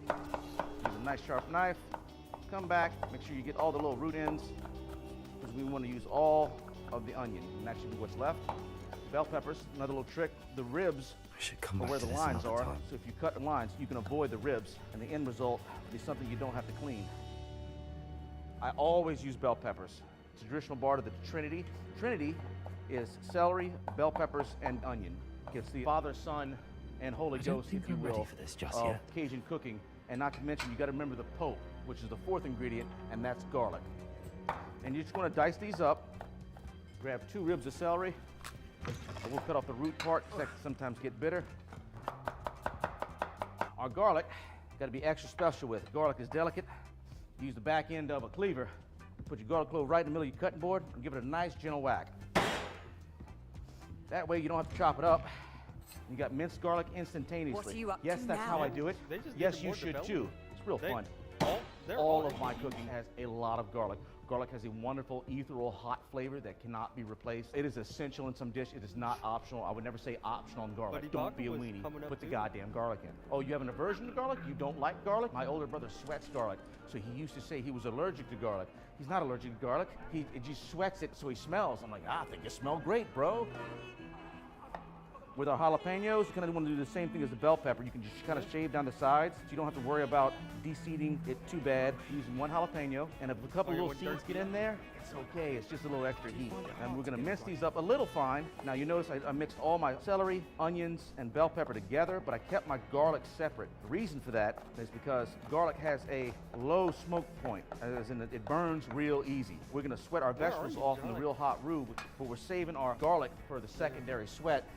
Use a nice sharp knife. Come back, make sure you get all the little root ends, because we want to use all of the onion, and that should be what's left. Bell peppers, another little trick. The ribs are where the lines are, so if you cut the lines, you can avoid the ribs, and the end result is something you don't have to clean. I always use bell peppers. It's a traditional part of the Trinity. Trinity is celery, bell peppers, and onion. It's the Father, Son, and Holy Ghost, if you will, for this just of yet. Cajun cooking. And not to mention, you got to remember the Pope, which is the fourth ingredient, and that's garlic. And you just want to dice these up. Grab 2 ribs of celery. We'll cut off the root part, because that can sometimes get bitter. Our garlic, got to be extra special with. Garlic is delicate. Use the back end of a cleaver. Put your garlic clove right in the middle of your cutting board and give it a nice gentle whack. That way you don't have to chop it up. You got minced garlic instantaneously. What are you up yes, to that's now? how I do it. Yes, you should too. It's real fun. All of my cooking has a lot of garlic. Garlic has a wonderful, ethereal, hot flavor that cannot be replaced. It is essential in some dish. It is not optional. I would never say optional on garlic. Don't be a weenie. Put the goddamn garlic in. Oh, you have an aversion to garlic? You don't like garlic? My older brother sweats garlic, so he used to say he was allergic to garlic. He's not allergic to garlic. He just sweats it so he smells. I'm like, I think you smell great, bro. With our jalapenos, you kind of want to do the same thing as the bell pepper. You can just kind of shave down the sides, so you don't have to worry about de-seeding it too bad. Using 1 jalapeno, and if a couple little seeds get in there, it's okay. It's just a little extra heat. And we're going to mince these up a little fine. Now you notice I mixed all my celery, onions, and bell pepper together, but I kept my garlic separate. The reason for that is because garlic has a low smoke point, as in it burns real easy. We're going to sweat our vegetables off in the real hot roux, but we're saving our garlic for the secondary sweat.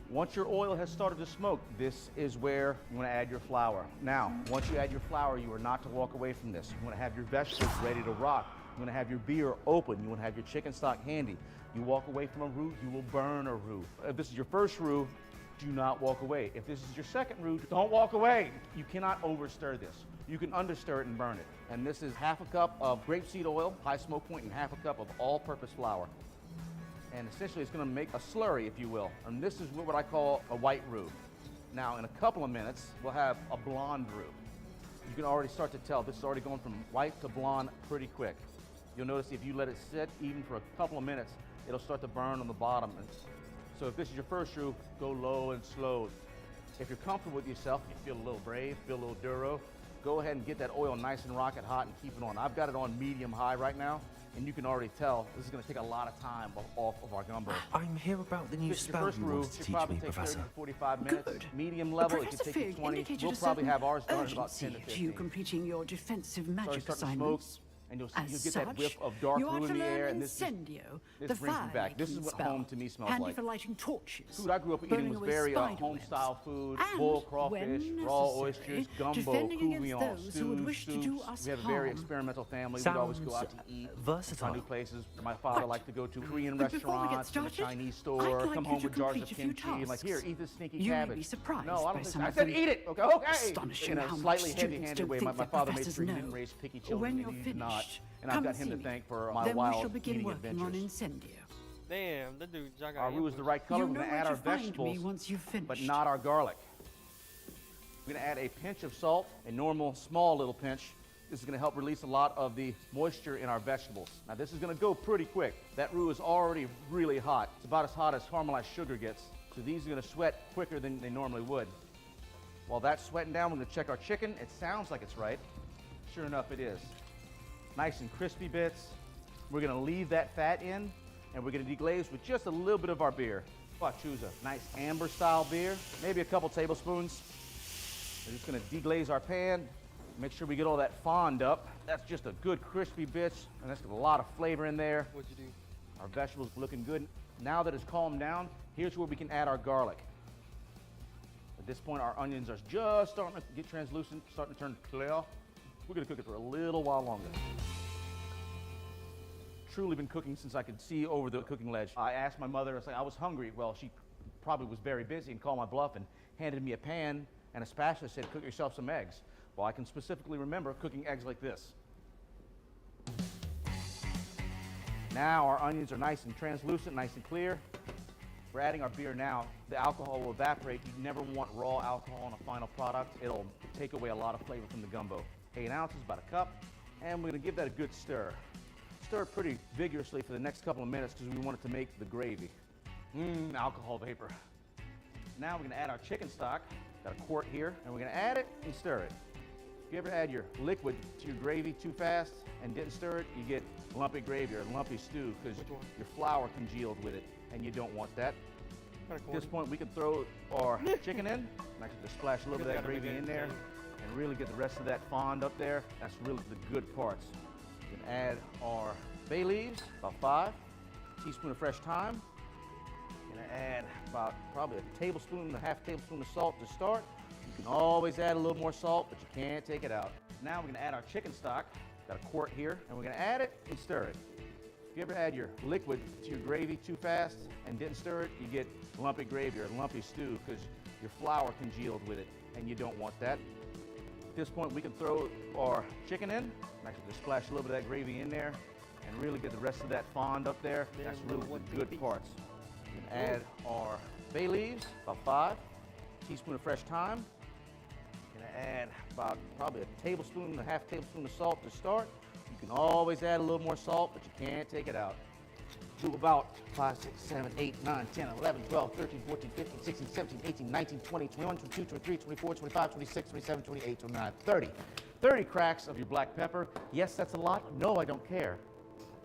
Once your oil has started to smoke, this is where you want to add your flour. Now, once you add your flour, you are not to walk away from this. You want to have your vegetables ready to rock. You want to have your beer open. You want to have your chicken stock handy. You walk away from a roux, you will burn a roux. If this is your first roux, do not walk away. If this is your second roux, don't walk away. You cannot overstir this. You can understir it and burn it. And this is 1/2 cup of grapeseed oil, high smoke point, and 1/2 cup of all-purpose flour. And essentially it's going to make a slurry, if you will. And this is what I call a white roux. Now, in a couple of minutes, we'll have a blonde roux. You can already start to tell this is already going from white to blonde pretty quick. You'll notice if you let it sit even for a couple of minutes, it'll start to burn on the bottom. And so if this is your first roux, go low and slow. If you're comfortable with yourself, you feel a little brave, feel a little duro, go ahead and get that oil nice and rocket hot and keep it on. I've got it on medium high right now. And you can already tell this is going to take a lot of time off of our gumbo. I'm here about the new spell you wanted to teach me, Professor. 30 to 45 minutes. Good. Medium level, it Professor can take you Fig 20. indicated We'll a probably certain have ours done in about 10 to urgency 15. to completing your defensive magic Start to smoke, assignments. and you'll As get that whiff such, of dark you are roux in to the air, learn and this Incendio, the brings me back. This is what fire-making home spell, to me smells handy like. for lighting torches, Food I grew up eating burning was away very spider home-style food, and, boiled crawfish, when raw necessary, oysters, gumbo, defending against couvillon, those who would stews, wish to do soups. us We have a very harm. experimental family. We'd always go out to eat. Versatile. Try new places. My father liked to go to Korean But before we get restaurants, and a started, Chinese I'd store, like come you home to with jars of complete a few kimchi. Like, here, tasks. eat this stinky You may cabbage. be surprised No, I by don't think some so. I of said the eat it. Okay, okay. astonishing In how a much slightly students heavy-handed don't way. think My that father made professors sure he know. didn't raise picky When children, you're and he did not. finished, And I've come got and him see to me. thank for my Then we wild shall begin eating working on adventures. Incendio. Damn, that dude Jaga. Our roux is the right color. You We're going know to add where our to find me vegetables, once you've finished. but not our garlic. We're going to add a pinch of salt, a normal small little pinch. This is going to help release a lot of the moisture in our vegetables. Now this is going to go pretty quick. That roux is already really hot. It's about as hot as caramelized sugar gets. So these are going to sweat quicker than they normally would. While that's sweating down, we're going to check our chicken. It sounds like it's right. Sure enough, it is. Nice and crispy bits. We're going to leave that fat in, and we're going to deglaze with just a little bit of our beer. I choose a nice amber style beer, maybe a couple tablespoons. We're just going to deglaze our pan. Make sure we get all that fond up. That's just a good crispy bits, and that's got a lot of flavor in there. What'd you do? Our vegetables looking good. Now that it's calmed down, here's where we can add our garlic. At this point, our onions are just starting to get translucent, starting to turn clear. We're gonna cook it for a little while longer. Truly been cooking since I could see over the cooking ledge. I asked my mother, I was hungry. Well, she probably was very busy and called my bluff and handed me a pan and a spatula, said, cook yourself some eggs. Well, I can specifically remember cooking eggs like this. Now our onions are nice and translucent, nice and clear. We're adding our beer now. The alcohol will evaporate. You never want raw alcohol on a final product. It'll take away a lot of flavor from the gumbo. 8 ounces, about a cup, and we're gonna give that a good stir. Stir it pretty vigorously for the next couple of minutes because we want it to make the gravy. Alcohol vapor. Now we're gonna add our chicken stock. Got a quart here, and we're gonna add it and stir it. If you ever add your liquid to your gravy too fast and didn't stir it, you get lumpy gravy or lumpy stew because your flour congealed with it, and you don't want that. At this point, we can throw our chicken in. And actually just splash a little bit of that gravy in there and really get the rest of that fond up there. That's really the good parts. We can add our bay leaves, about 5, teaspoon of fresh thyme. Gonna add about probably a tablespoon and a half tablespoon of salt to start. You can always add a little more salt, but you can't take it out. Now we're gonna add our chicken stock. Got a quart here, and we're gonna add it and stir it. If you ever add your liquid to your gravy too fast and didn't stir it, you get lumpy gravy or lumpy stew because your flour congealed with it, and you don't want that. At this point, we can throw our chicken in. Actually just splash a little bit of that gravy in there and really get the rest of that fond up there. That's really the good parts. We can add our bay leaves, about 5, teaspoon of fresh thyme. Gonna add about probably a tablespoon and a half tablespoon of salt to start. You can always add a little more salt, but you can't take it out. Do about 5, 6, 7, 8, 9, 10, 11, 12, 13, 14, 15, 16, 17, 18, 19, 20, 21, 22, 23, 24, 25, 26, 27, 28, 29, 30. 30 cracks of your black pepper. Yes, that's a lot. No, I don't care.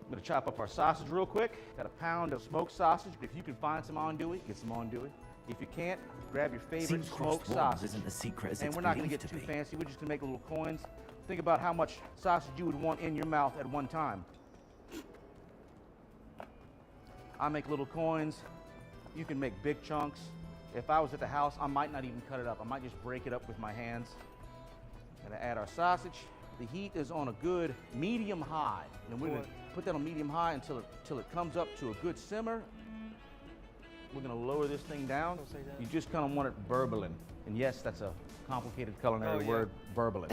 I'm gonna chop up our sausage real quick. Got a pound of smoked sausage. If you can find some andouille, get some andouille. If you can't, grab your favorite smoked sausage. Isn't as secret as and it's we're not gonna get believed too to be. fancy. We're just gonna make little coins. Think about how much sausage you would want in your mouth at one time. I make little coins. You can make big chunks. If I was at the house, I might not even cut it up. I might just break it up with my hands. Gonna add our sausage. The heat is on a good medium high. And we're gonna put that on medium high until it comes up to a good simmer. We're gonna lower this thing down. You just kind of want it burbling. And yes, that's a complicated culinary word, burbling.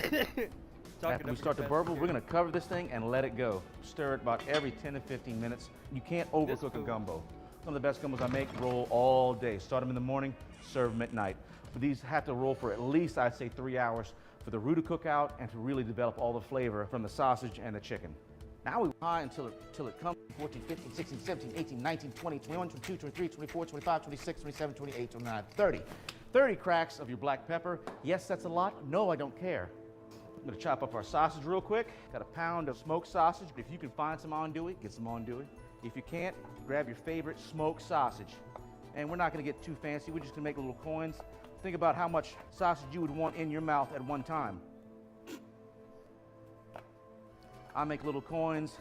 After we start to burble, we're gonna cover this thing and let it go. Stir it about every 10 to 15 minutes. You can't overcook a gumbo. Some of the best gumbos I make roll all day. Start them in the morning, serve them at night. But these have to roll for at least, I'd say, 3 hours for the roux to cook out and to really develop all the flavor from the sausage and the chicken. Now we high until it comes 14, 15, 16, 17, 18, 19, 20, 21, 22, 23, 24, 25, 26, 27, 28, 29, 30. 30 cracks of your black pepper. Yes, that's a lot. No, I don't care. I'm gonna chop up our sausage real quick. Got a pound of smoked sausage. If you can find some andouille, get some andouille. If you can't, grab your favorite smoked sausage. And we're not gonna get too fancy. We're just gonna make little coins. Think about how much sausage you would want in your mouth at one time. I make little coins.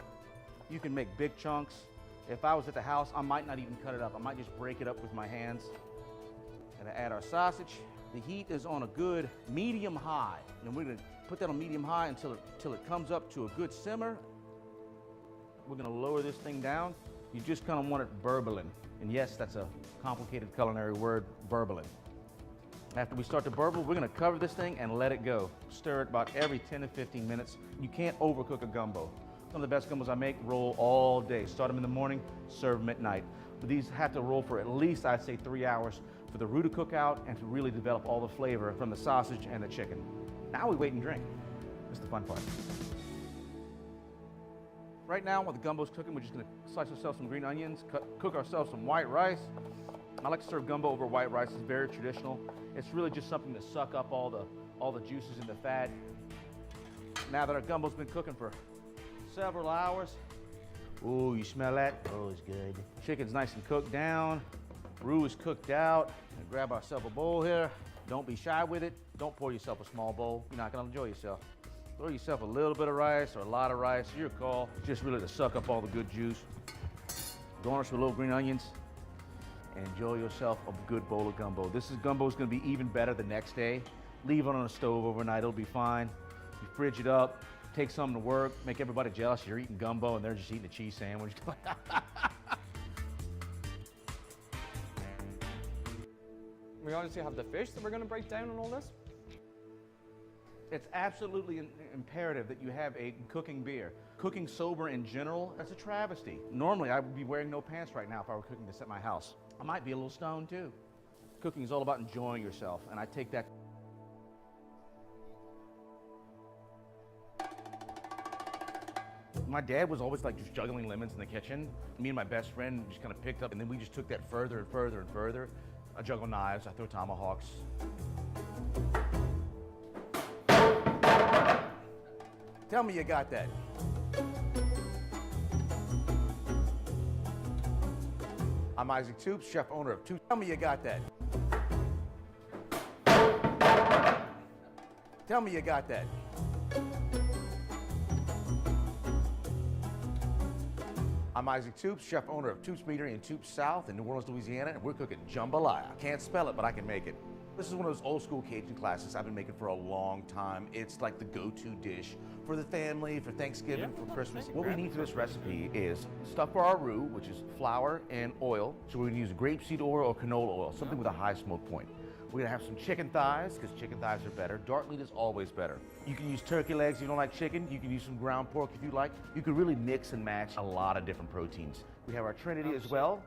You can make big chunks. If I was at the house, I might not even cut it up. I might just break it up with my hands. Gonna add our sausage. The heat is on a good medium high. And we're gonna put that on medium high until it comes up to a good simmer. We're gonna lower this thing down. You just kind of want it burbling. And yes, that's a complicated culinary word, burbling. After we start to burble, we're gonna cover this thing and let it go. Stir it about every 10 to 15 minutes. You can't overcook a gumbo. Some of the best gumbos I make roll all day. Start them in the morning, serve them at night. But these have to roll for at least, I'd say, 3 hours for the roux to cook out and to really develop all the flavor from the sausage and the chicken. Now we wait and drink. That's the fun part. Right now, while the gumbo's cooking, we're just gonna slice ourselves some green onions, cook ourselves some white rice. I like to serve gumbo over white rice. It's very traditional. It's really just something to suck up all the juices and the fat. Now that our gumbo's been cooking for several hours, ooh, you smell that? Oh, it's good. Chicken's nice and cooked down. Roux is cooked out. Gonna grab ourselves a bowl here. Don't be shy with it. Don't pour yourself a small bowl. You're not gonna enjoy yourself. Throw yourself a little bit of rice or a lot of rice, your call. It's just really to suck up all the good juice. Garnish with little green onions and enjoy yourself a good bowl of gumbo. This gumbo is gonna be even better the next day. Leave it on the stove overnight, it'll be fine. You fridge it up, take some to work, make everybody jealous you're eating gumbo and they're just eating a cheese sandwich. We obviously have the fish that we're going to break down and all this. It's absolutely imperative that you have a cooking beer. Cooking sober in general, that's a travesty. Normally, I would be wearing no pants right now if I were cooking this at my house. I might be a little stoned too. Cooking is all about enjoying yourself, and I take that. My dad was always like just juggling lemons in the kitchen. Me and my best friend just kind of picked up, and then we just took that further and further and further. I juggle knives, I throw tomahawks. Tell me you got that. I'm Isaac Toops, chef owner of Toops. Tell me you got that. Tell me you got that. I'm Isaac Toops, chef owner of Toops Meadery in Toops South in New Orleans, Louisiana, and we're cooking jambalaya. Can't spell it, but I can make it. This is one of those old school Cajun classics I've been making for a long time. It's like the go-to dish for the family, for Thanksgiving, for Christmas. What we need for this recipe is stuff for our roux, which is flour and oil. So we're gonna use grapeseed oil or canola oil, something with a high smoke point. We're gonna have some chicken thighs, because chicken thighs are better. Dark meat is always better. You can use turkey legs if you don't like chicken. You can use some ground pork if you like. You can really mix and match a lot of different proteins. We have our Trinity as well.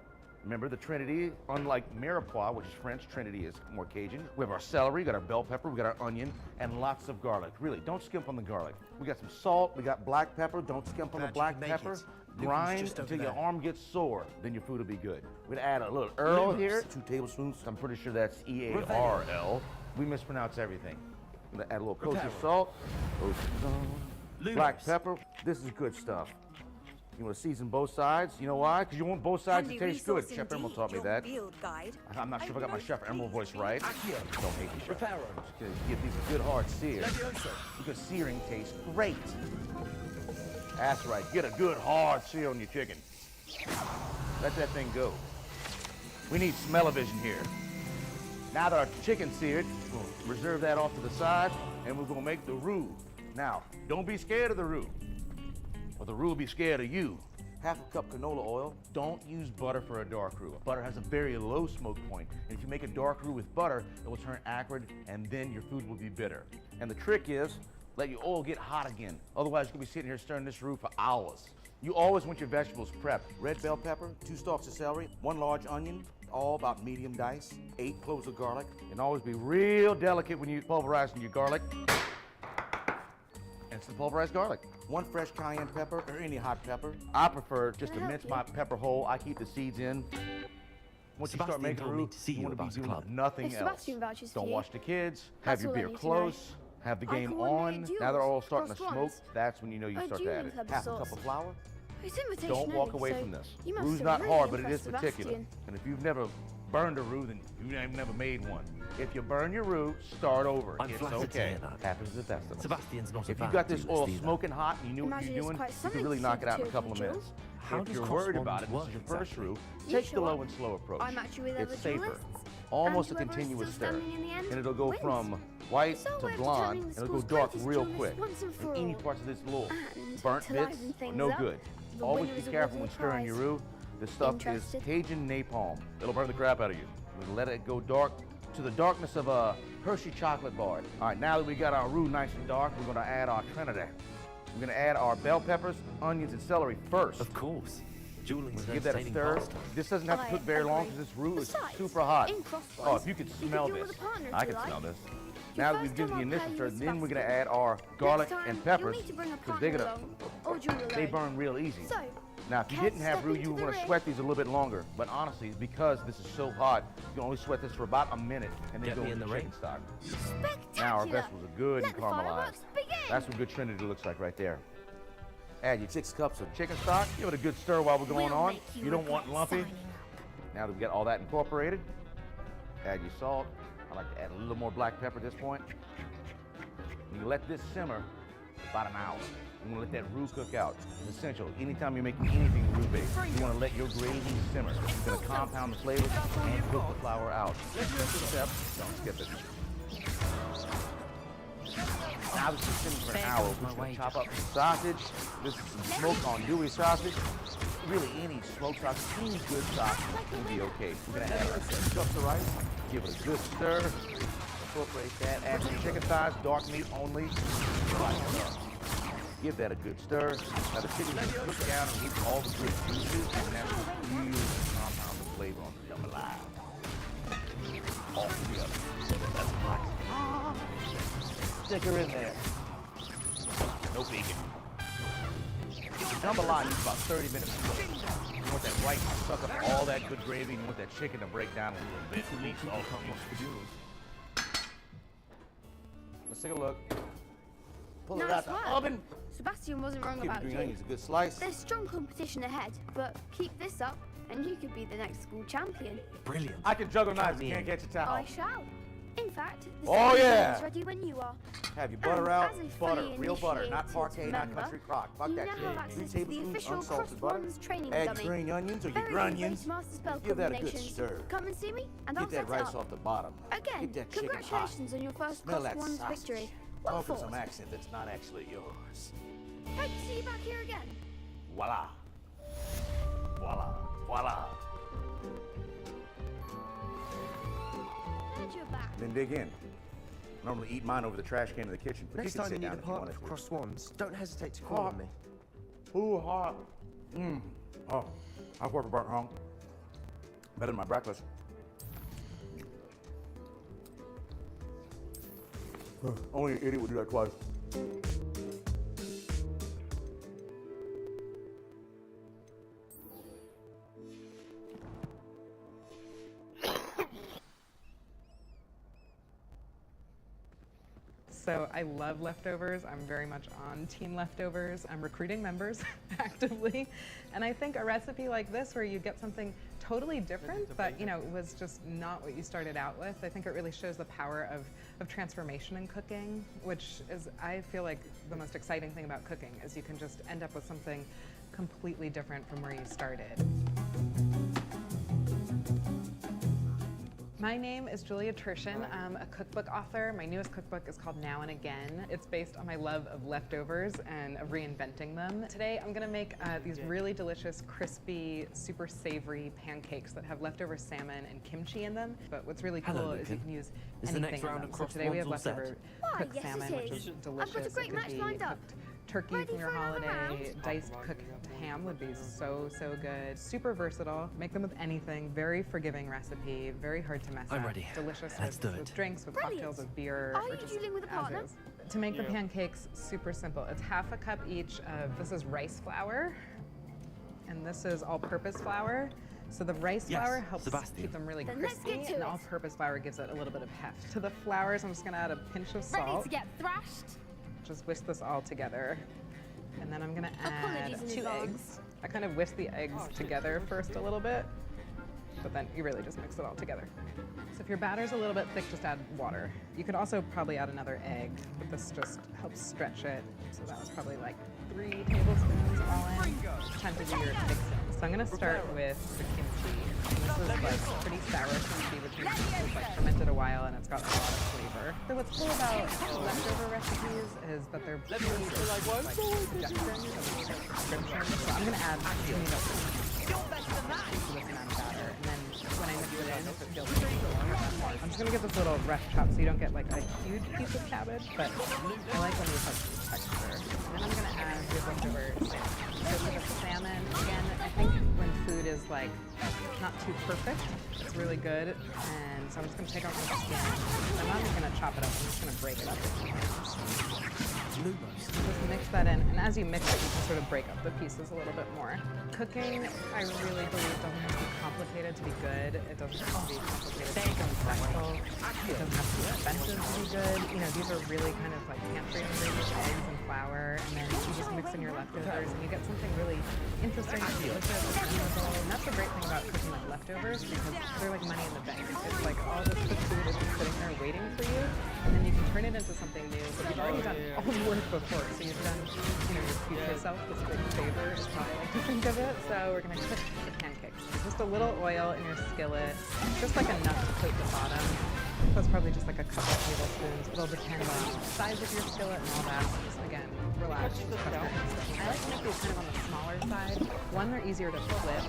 Remember the Trinity, unlike mirepoix, which is French, Trinity is more Cajun. We have our celery, we got our bell pepper, we got our onion, and lots of garlic. Really, don't skimp on the garlic. We got some salt, we got black pepper, don't skimp on the black pepper. Grind until your arm gets sore, then your food will be good. We're gonna add a little Earl here, 2 tablespoons. I'm pretty sure that's E-A-R-L. We mispronounce everything. I'm gonna add a little kosher salt, black pepper. This is good stuff. You want to season both sides. You know why? Because you want both sides to taste good. Chef Emerald taught me that. I'm not sure if I got my Chef Emerald voice right. Don't hate me, Chef. I'm just going to give these a good hard sear. Because searing tastes great. That's right. Get a good hard sear on your chicken. Let that thing go. We need smell-o-vision here. Now that our chicken's seared, we'll reserve that off to the side, and we're going to make the roux. Now, don't be scared of the roux, or the roux will be scared of you. Half a cup canola oil. Don't use butter for a dark roux. Butter has a very low smoke point, and if you make a dark roux with butter, it will turn acrid, and then your food will be bitter. And the trick is, let your oil get hot again. Otherwise, you're gonna be sitting here stirring this roux for hours. You always want your vegetables prepped. Red bell pepper, 2 stalks of celery, 1 large onion, all about medium dice, 8 cloves of garlic, and always be real delicate when you're pulverizing your garlic. And some pulverized garlic. 1 fresh cayenne pepper, or any hot pepper. I prefer just to mince my pepper whole. I keep the seeds in. Once you start making roux, you want to be doing nothing else. Don't watch the kids, have your beer close, have the game on. Now they're all starting to smoke. That's when you know you start to add it. Half a cup of flour. Don't walk away from this. Roux's not hard, but it is particular. And if you've never burned a roux, then you've never made one. If you burn your roux, start over. It's okay. Happens to the best of us. Sebastian's not If you got this oil smoking hot and you knew what you're doing, you can really knock it out in a couple of minutes. If you're worried about it, this is your first roux, take the low and slow approach. It's safer. Almost a continuous stir. And it'll go from white to blonde, and it'll go dark real quick. And any parts of this little burnt bits are no good. Always be careful when stirring your roux. This stuff is Cajun napalm. It'll burn the crap out of you. We'll let it go dark to the darkness of a Hershey chocolate bar. All right, now that we got our roux nice and dark, we're gonna add our Trinity. We're gonna add our bell peppers, onions, and celery first. Of course. Give that a stir. This doesn't have to cook very long because this roux is super hot. Oh, if you could smell this. I can smell this. Now that we've given the initial stir, then we're gonna add our garlic and peppers because they burn real easy. Now, if you didn't have roux, you would want to sweat these a little bit longer. But honestly, because this is so hot, you can only sweat this for about a minute and then go in the chicken stock. Now our vegetables are good and caramelized. That's what good Trinity looks like right there. Add your 6 cups of chicken stock. Give it a good stir while we're going on. You don't want lumpy. Now that we've got all that incorporated, add your salt. I like to add a little more black pepper at this point. You let this simmer about an hour. You want to let that roux cook out. It's essential. Anytime you're making anything roux-based, you want to let your gravy simmer. It's going to compound the flavors and cook the flour out. Step, don't skip it. Now this is simmering for an hour. We're going to chop up some sausage. This is some smoked andouille sausage. Really, any smoked sausage, any good sausage will be okay. We're going to add our 6 cups of rice. Give it a good stir. Incorporate that. Add some chicken thighs, dark meat only. Give that a good stir. Now the chicken is cooked down and eat all the good juices, and that will really compound the flavor on the jambalaya. All together. That's hot. Stick her in there. No bacon. Jambalaya needs about 30 minutes to cook. You want that rice to suck up all that good gravy, and you want that chicken to break down a little bit. At least all Let's take a look. Pull it out the oven. Sebastian wasn't wrong Give about the green you. onions a good slice. There's strong competition ahead, but keep this up, and you could be the next school champion. Brilliant. I can juggle knives. You can't catch a towel. I shall. In fact, the Oh, sandwich yeah. is ready when you are. Have your butter And out. as a Butter, fully real butter, not initiated parquet, not member, country crock. Fuck you that now shit. have 3 access to the tablespoons official unsalted butter. Crosswands training Add dummy. your green onions or your Very easy way grunions. to master spell Give that a good combinations. stir. Come and see me, and I'll Get set that it rice up. off the bottom. Again, Get that chicken hot. congratulations on your first Smell that Crosswands sausage. victory. What Talk for? with some accent that's not actually yours. Hope to see you back here again. Voila. Voila. Voila. Glad you're back. Then dig in. I normally eat mine over the trash can in the kitchen, but Next you can time you sit need down a if you partner wanted for to. Cross Swans, don't hesitate to call on me. Ooh, hot. Oh, I've worked about home. Better than my breakfast. Only an idiot would do that twice. So I love leftovers. I'm very much on team leftovers. I'm recruiting members actively. And I think a recipe like this where you get something totally different, but you know, it was just not what you started out with. I think it really shows the power of transformation in cooking, which is, I feel like, the most exciting thing about cooking is you can just end up with something completely different from where you started. My name is Julia Turshin. I'm a cookbook author. My newest cookbook is called Now and Again. It's based on my love of leftovers and of reinventing them. Today I'm gonna make these really delicious, crispy, super savory pancakes that have leftover salmon and kimchi in them. But what's really cool is you can use anything in them. So today we have leftover cooked salmon, which is delicious. I've got a great It match could be lined up. cooked turkey Ready from your for another holiday. round? Diced cooked ham would be so good. Super versatile. Make them with anything. Very forgiving recipe. Very hard to mess up. I'm ready. Delicious Let's do it. with drinks, with Brilliant. cocktails, with beer. Are or you just dealing with a as partner? is. To make the pancakes, super simple. It's half a cup each of, this is rice flour, and this is all-purpose flour. So the rice flour helps keep them really Then let's crispy, get to and the it. all-purpose flour gives it a little bit of heft. To the flours, I'm just gonna add a pinch of Ready salt. to get thrashed? Just whisk this all together. And then I'm gonna add Apologies in 2 advance. eggs. I kind of whisk the eggs together first a little bit, but then you really just mix it all together. So if your batter's a little bit thick, just add water. You could also probably add another egg, but this just helps stretch it. So that was probably like 3 tablespoons all in. Time to do your mixing. So I'm gonna start with the kimchi. This is like pretty sour kimchi, which means it's like fermented a while and it's got a lot of flavor. So what's cool about leftover recipes is that they're pretty suggestions and prescriptions. So I'm gonna add 2 to this amount of batter, and then when I mix it in, if it feels more, I'm just gonna give this a little rough chop so you don't get like a huge piece of cabbage, but I like when these have some texture. And then I'm gonna add your leftover salmon. So for the salmon, again, I think when food is like not too perfect, it's really good. And so I'm just gonna take off the skin. I'm not even gonna chop it up, I'm just gonna break it up. Just mix that in, and as you mix it, you can sort of break up the pieces a little bit more. Cooking, I really believe, doesn't have to be complicated to be good. It doesn't have to be complicated to be special. It doesn't have to be expensive to be good. You know, these are really kind of like pantry ingredients, eggs and flour, and then you just mix in your leftovers, and you get something really interesting, delicious, memorable. And that's the great thing about cooking like leftovers, because they're like money in the bank. It's like all this cooked food is just sitting there waiting for you, and then you can turn it into something new. But you've already done all the work before, so you've done, you know, your future self this big favor is how I like to think of it. So we're gonna cook the pancakes. Just a little oil in your skillet, just like enough to coat the bottom. That's probably just like a couple tablespoons. It'll depend on the size of your skillet and all that. Just again, relax. I like to make these kind of on the smaller side. One, they're easier to flip.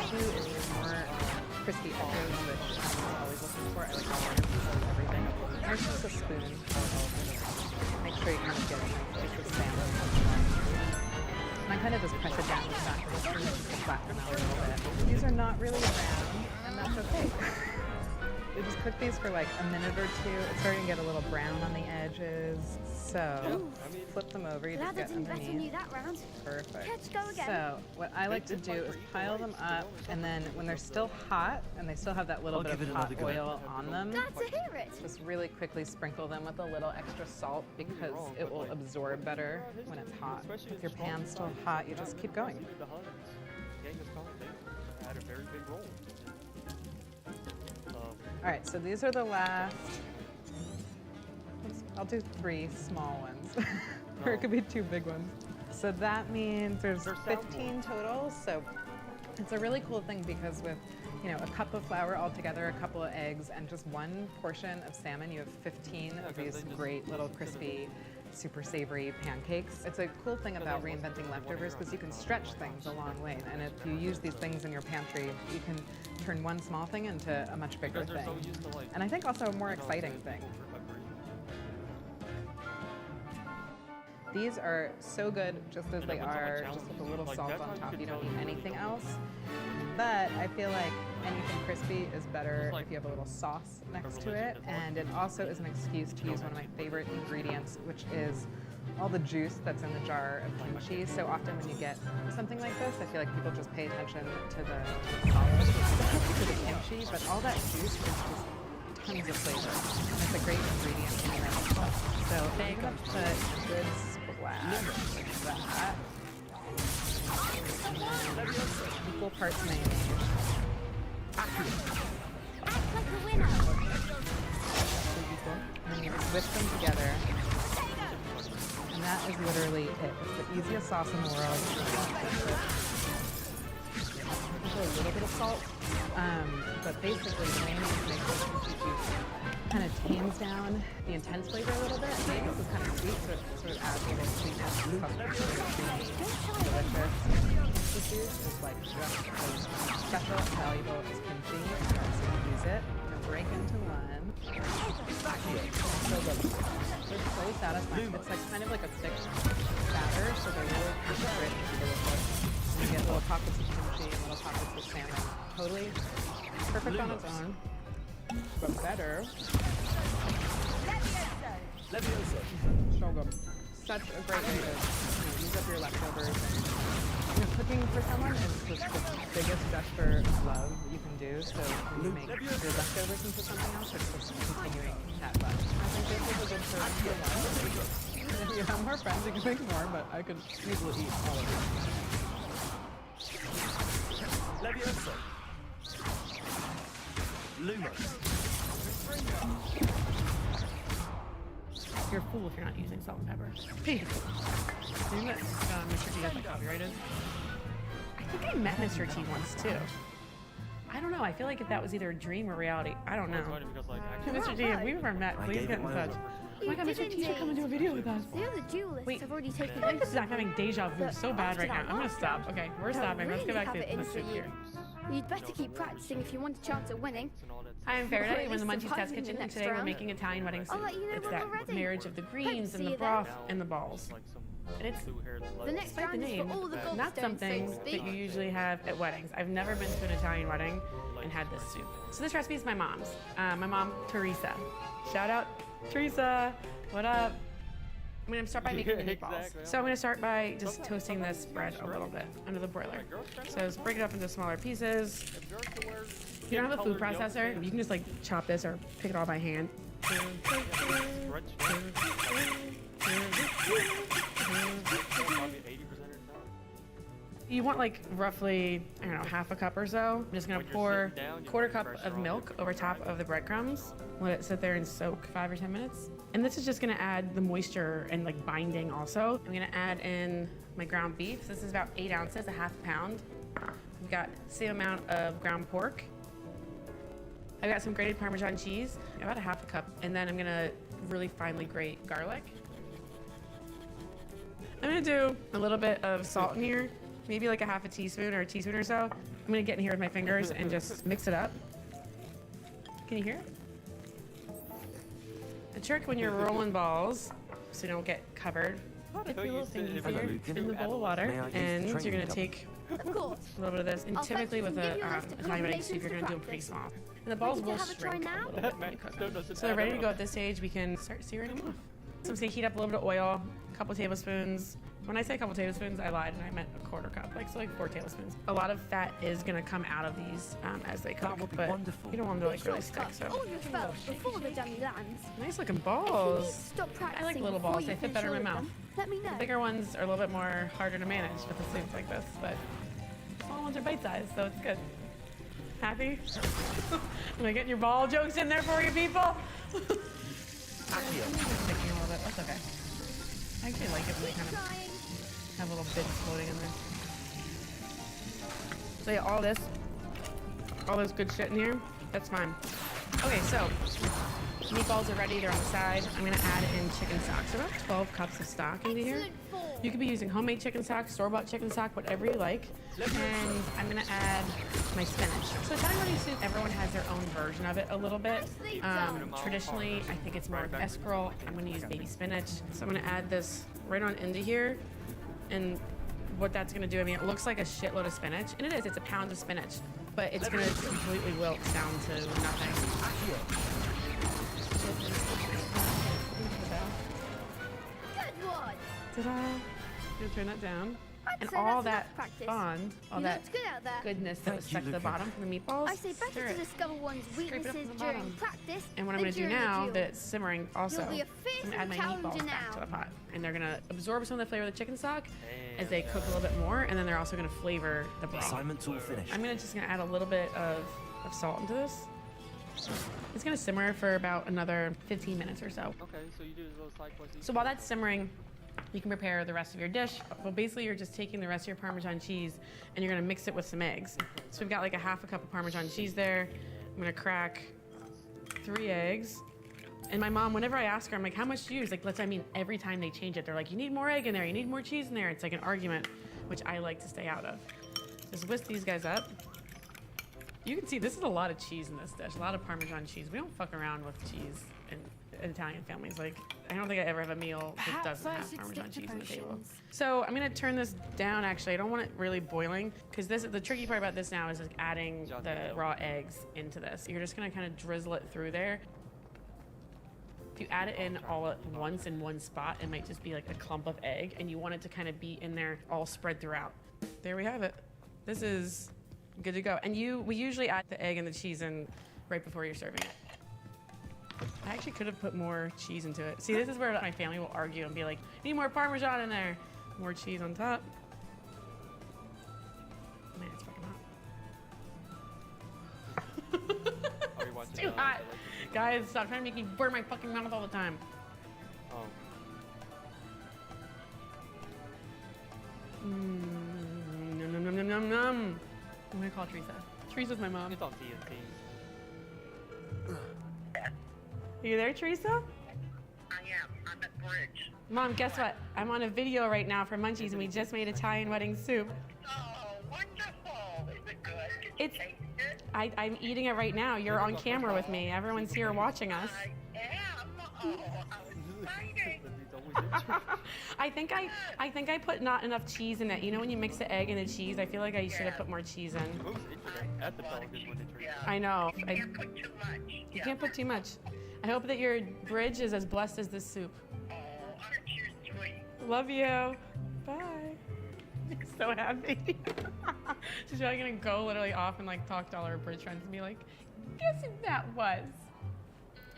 2 is there's more crispy edges, which I'm always looking for. I like all everything. There's just a spoon. Make sure you kind of get a nice piece of salmon. And I kind of just press it down with the back of the spoon to flatten them out a little bit. These are not really round, and that's okay. We just cook these for like a minute or two. It's starting to get a little brown on the edges. So flip them over. You just get underneath. Perfect. So what I like to do is pile them up, and then when they're still hot and they still have that little bit of hot oil on them, just really quickly sprinkle them with a little extra salt because it will absorb better when it's hot. If your pan's still hot, you just keep going. Had a very big role. All right, so these are the last. I'll do 3 small ones, or it could be 2 big ones. So that means there's 15 total. So it's a really cool thing because with, you know, a cup of flour altogether, a couple of eggs, and just 1 portion of salmon, you have 15 of these great little crispy, super savory pancakes. It's a cool thing about reinventing leftovers because you can stretch things a long way. And if you use these things in your pantry, you can turn 1 small thing into a much bigger thing. And I think also a more exciting thing. These are so good just as they are, just with a little salt on top. You don't need anything else. But I feel like anything crispy is better if you have a little sauce next to it. And it also is an excuse to use one of my favorite ingredients, which is all the juice that's in the jar of kimchi. So often when you get something like this, I feel like people just pay attention to the solids, to the kimchi, but all that juice is just tons of flavor. And it's a great ingredient in it. So I'm gonna put a good splash like that. And then equal parts mayonnaise. And then you just whisk them together. And that is literally it. It's the easiest sauce in the world. A little bit of salt, but basically the mayonnaise makes the kimchi juice kind of tames down the intense flavor a little bit. Mayonnaise is kind of sweet, so it sort of adds a little sweetness to the delicious. Kimchi juice is like just as special and valuable as kimchi, so you use it. Break into one. So good. They're so satisfying. It's like kind of like a thick batter, so they're really rich and delicious. You get little pockets of kimchi and little pockets of salmon. Totally perfect on its own, but better. So good. Such a great way to use up your leftovers. And, cooking for someone is just the biggest gesture of love that you can do. So when you make your leftovers into something else, it's just continuing that love. I think this is a good serving for one. And if you have more friends, you can make more, but I could easily eat all of these. Levioso. Lumos. You're a fool if you're not using salt and pepper. Pink. Did you met Mr. T has like copyrighted? I think I met Mr. T once too. I don't know. I feel like if that was either a dream or reality, I don't know. Mr. T, if we've ever met, please get in touch. Oh my god, Mr. T should come and do a video with us. The other duelists have already taken I feel like I'm having deja vu so bad right now. I'm gonna stop. Okay, we're stopping. Let's get back to this. You'd better keep practicing if you want a chance at winning. Hi, I'm Faraday. We're in the Munchies Test Kitchen, and today we're making Italian wedding soup. It's that marriage of the greens and the broth and the balls. And it's the next like the name, not something that you usually have at weddings. I've never been to an Italian wedding and had this soup. So this recipe is my mom's. My mom, Teresa. Shout out, Teresa. What up? I'm gonna start by making the meatballs. So I'm gonna start by just toasting this bread a little bit under the broiler. So just break it up into smaller pieces. If you don't have a food processor, you can just like chop this or pick it all by hand. You want like roughly, I don't know, half a cup or so. I'm just gonna pour a quarter cup of milk over top of the breadcrumbs. Let it sit there and soak 5 or 10 minutes. And this is just gonna add the moisture and like binding also. I'm gonna add in my ground beef. This is about 8 ounces, a half pound. We've got the same amount of ground pork. I've got some grated Parmesan cheese, about a half a cup. And then I'm gonna really finely grate garlic. I'm gonna do a little bit of salt in here, maybe like a half a teaspoon or a teaspoon or so. I'm gonna get in here with my fingers and just mix it up. Can you hear it? The trick when you're rolling balls, so you don't get covered, get your little thingies here in the bowl of water, and you're gonna take Of course. A little bit of this, and I'll typically fetch with and a give you a list of Italian wedding soup, combinations you're to gonna do them pretty practice. small, and the balls Ready to will have a try shrink now? a little bit when you cook them. So they're ready to go at this stage. We can start searing them off. So I'm just gonna heat up a little bit of oil, a couple tablespoons. When I say a couple tablespoons, I lied and I meant a quarter cup, so like 4 tablespoons. A lot of fat is gonna come out of these as they cook, but you don't want them to like really stick. So All your felt before the dummy lands. nice looking If you need to balls. stop I practicing like little before balls. you They fit finish better in all my of mouth. them, let me know. The bigger ones are a little bit more harder to manage with a soup like this, but small ones are bite-sized, so it's good. Happy? Am I getting your ball jokes in there for you people? Sticking a little bit. That's okay. I actually like it when they kind of have little bits floating in there. So yeah, all this good shit in here, that's fine. Okay, so meatballs are ready, they're on the side. I'm gonna add in chicken stock. So about 12 cups of stock into here. You could be using homemade chicken stock, store-bought chicken stock, whatever you like. And I'm gonna add my spinach. So Italian wedding soup, everyone has their own version of it a little bit. Traditionally, I think it's more of escarole. I'm gonna use baby spinach. So I'm gonna add this right on into here. And what that's gonna do, I mean, it looks like a shitload of spinach, and it is, it's a pound of spinach, but it's gonna completely wilt down to nothing. Good one. Ta-da! Gonna turn that down. I'd And say all that's enough that practice. bond, all You that looked good out there. goodness that was stuck to the bottom from the meatballs, I say better stir to it. discover one's Scrape it up weaknesses from the during bottom. practice And what I'm than gonna do during now the that duel. it's simmering also, You'll be a I'm gonna add my fearsome meatballs challenger back to now. the pot. And they're gonna absorb some of the flavor of the chicken stock as they cook a little bit more, and then they're also gonna flavor the broth. Assignment's all finished. I'm just gonna add a little bit of salt into this. It's gonna simmer for about another 15 minutes or so. Okay, so you do those side quests. So while that's simmering, you can prepare the rest of your dish. Well, basically you're just taking the rest of your Parmesan cheese and you're gonna mix it with some eggs. So we've got like a half a cup of Parmesan cheese there. I'm gonna crack 3 eggs. And my mom, whenever I ask her, I'm like, how much do you use? Like, every time they change it, they're like, you need more egg in there, you need more cheese in there. It's like an argument, which I like to stay out of. Just whisk these guys up. You can see this is a lot of cheese in this dish, a lot of Parmesan cheese. We don't fuck around with cheese in Italian families. Like, I don't think I ever have a meal that doesn't have Parmesan cheese on the table. So I'm gonna turn this down, actually. I don't want it really boiling, because the tricky part about this now is like adding the raw eggs into this. You're just gonna kind of drizzle it through there. If you add it in all at once in one spot, it might just be like a clump of egg, and you want it to kind of be in there all spread throughout. There we have it. This is good to go. And we usually add the egg and the cheese in right before you're serving it. I actually could have put more cheese into it. See, this is where my family will argue and be like, need more Parmesan in there. More cheese on top. Man, it's fucking hot. It's too hot. Guys, stop trying to make me burn my fucking mouth all the time. Oh. Nom, nom, nom, nom, nom, nom. I'm gonna call Teresa. Teresa's my mom. It's on TNT. Are you there, Teresa? I am. I'm at bridge. Mom, guess what? I'm on a video right now for Munchies, and we just made Italian wedding soup. Oh, wonderful. Is it good? Did It's. you taste it? I'm eating it right now. You're on camera with me. Everyone's here watching us. I am. Oh, how exciting. I think I put not enough cheese in it. You know when you mix the egg and the cheese, I feel like I should have put more cheese in. At the Pelicans when they trade. I know. You can't put too much. You can't put too much. I hope that your bridge is as blessed as this soup. Oh, aren't you sweet? Love you. Bye. I'm so happy. She's probably gonna go literally off and like talk to all her bridge friends and be like, guess who that was?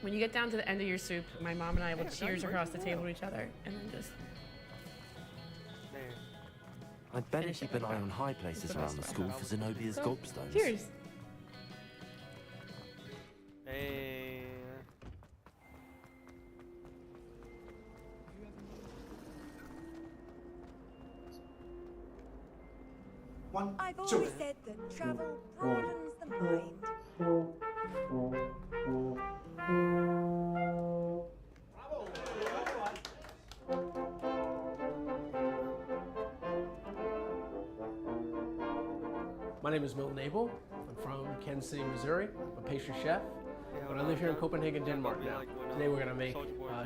When you get down to the end of your soup, my mom and I will cheers across the table to each other and then just. I'd better keep an eye on high places around the school for Zenobia's So, gobstones. Cheers. Hey. I've always said that travel broadens the mind. My name is Milton Abel. I'm from Kansas City, Missouri. I'm a pastry chef, but I live here in Copenhagen, Denmark now. Today we're gonna make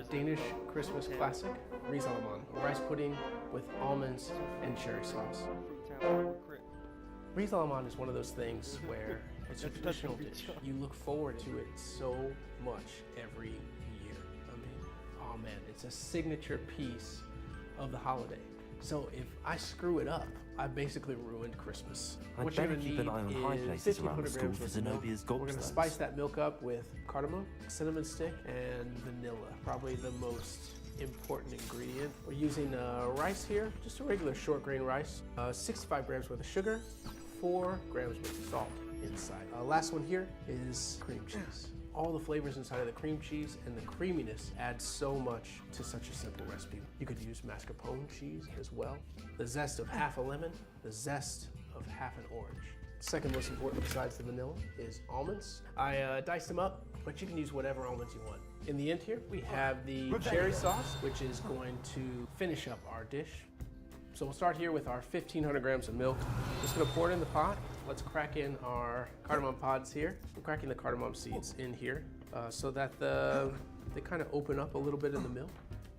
Danish Christmas classic, risalamande, a rice pudding with almonds and cherry sauce. Riz Alaman is one of those things where it's a traditional dish. You look forward to it so much every year. I mean, oh man, it's a signature piece of the holiday. So if I screw it up, I basically ruined Christmas. I'd better keep an eye on high places around the school for Zenobia's gobstones. We're gonna spice that milk up with cardamom, cinnamon stick, and vanilla. Probably the most important ingredient. We're using rice here, just a regular short grain rice. 65 grams worth of sugar, 4 grams worth of salt inside. Last one here is cream cheese. All the flavors inside of the cream cheese and the creaminess add so much to such a simple recipe. You could use mascarpone cheese as well. The zest of half a lemon, the zest of half an orange. Second most important besides the vanilla is almonds. I diced them up, but you can use whatever almonds you want. In the end here, we have the cherry sauce, which is going to finish up our dish. So we'll start here with our 1,500 grams of milk. Just gonna pour it in the pot. Let's crack in our cardamom pods here. We're cracking the cardamom seeds in here so that they kind of open up a little bit in the milk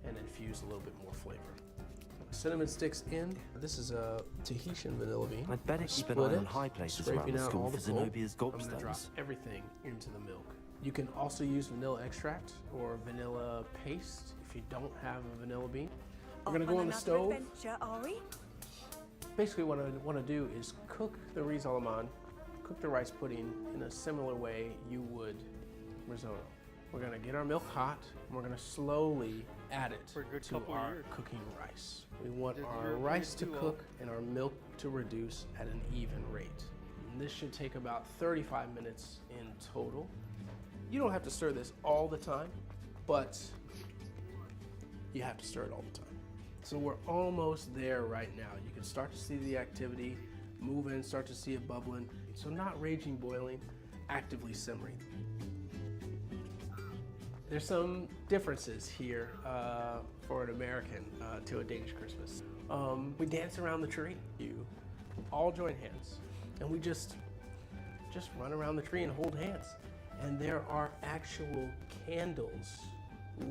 and infuse a little bit more flavor. Cinnamon sticks in. This is a Tahitian vanilla bean. I'd better keep an eye on high places around the school for Zenobia's gobstones. I'm gonna drop everything into the milk. You can also use vanilla extract or vanilla paste if you don't have a vanilla bean. We're gonna go on the stove. Adventure, are we? Basically what I want to do is cook the riz alaman, cook the rice pudding in a similar way you would risotto. We're gonna get our milk hot, and we're gonna slowly add it to our cooking rice. We want our rice to cook and our milk to reduce at an even rate. And this should take about 35 minutes in total. You don't have to stir this all the time, but you have to stir it all the time. So we're almost there right now. You can start to see the activity move in, start to see it bubbling. So not raging boiling, actively simmering. There's some differences here for an American to a Danish Christmas. We dance around the tree. You all join hands, and we just run around the tree and hold hands. And there are actual candles,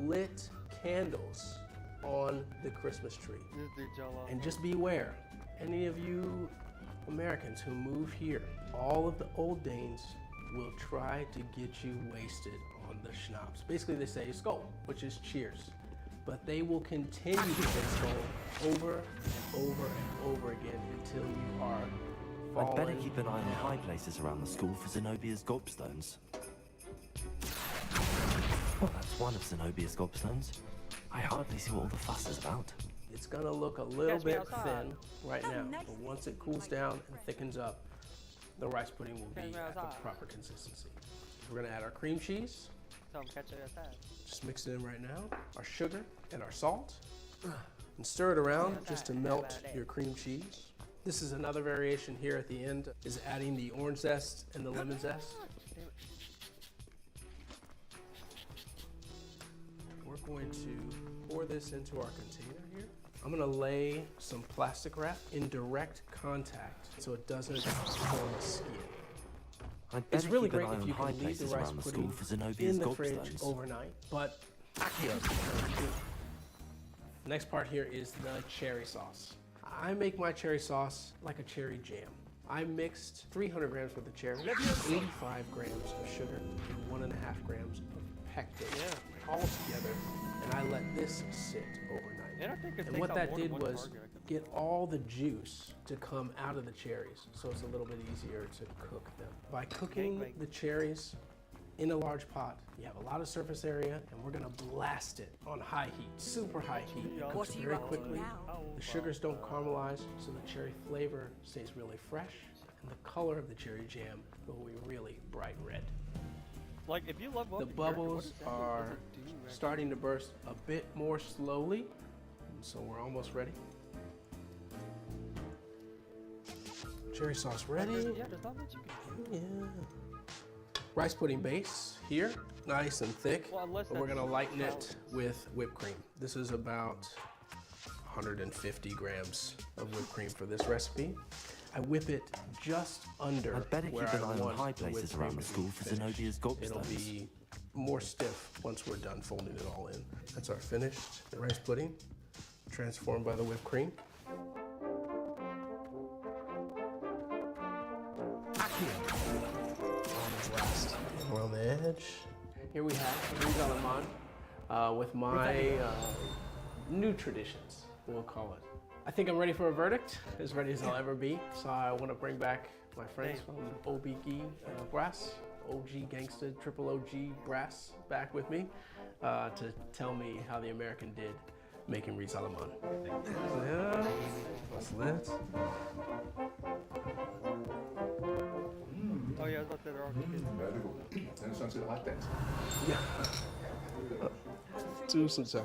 lit candles on the Christmas tree. And just beware, any of you Americans who move here, all of the old Danes will try to get you wasted on the schnapps. Basically they say skål, which is cheers. But they will continue to say skål over and over and over again until you are falling. I'd better keep an eye on high places around the school for Zenobia's gobstones. Well, that's one of Zenobia's gobstones. I hardly see what all the fuss is about. It's gonna look a little bit thin right now, but once it cools down and thickens up, the rice pudding will be at the proper consistency. We're gonna add our cream cheese. Just mix it in right now. Our sugar and our salt. And stir it around just to melt your cream cheese. This is another variation here at the end, is adding the orange zest and the lemon zest. We're going to pour this into our container here. I'm gonna lay some plastic wrap in direct contact so it doesn't form a skin. It's really great if you can leave the rice pudding in the fridge overnight, but the next part here is the cherry sauce. I make my cherry sauce like a cherry jam. I mixed 300 grams worth of cherry, 85 grams of sugar, and 1.5 grams of pectin all together, and I let this sit overnight. And what that did was get all the juice to come out of the cherries, so it's a little bit easier to cook them. By cooking the cherries in a large pot, you have a lot of surface area, and we're gonna blast it on high heat, super high heat. It cooks very quickly. The sugars don't caramelize, so the cherry flavor stays really fresh, and the color of the cherry jam will be really bright red. Like, if you love the bubbles are starting to burst a bit more slowly, so we're almost ready. Cherry sauce ready. Yeah. Rice pudding base here, nice and thick, but we're gonna lighten it with whipped cream. This is about 150 grams of whipped cream for this recipe. I whip it just under I'd better keep an eye on high places around the school for Zenobia's gobstones. It'll be more stiff once we're done folding it all in. That's our finished rice pudding, transformed by the whipped cream. Here we have Riz Alaman with my new traditions, we'll call it. I think I'm ready for a verdict, as ready as I'll ever be. So I want to bring back my friends from OBG Brass, OG Gangsta, Triple OG Brass, back with me to tell me how the American did making Riz Alaman. Yeah, what's that? Oh yeah, I thought they were all kids. En zo'n zit hard tekst. Ja. Tusen tak.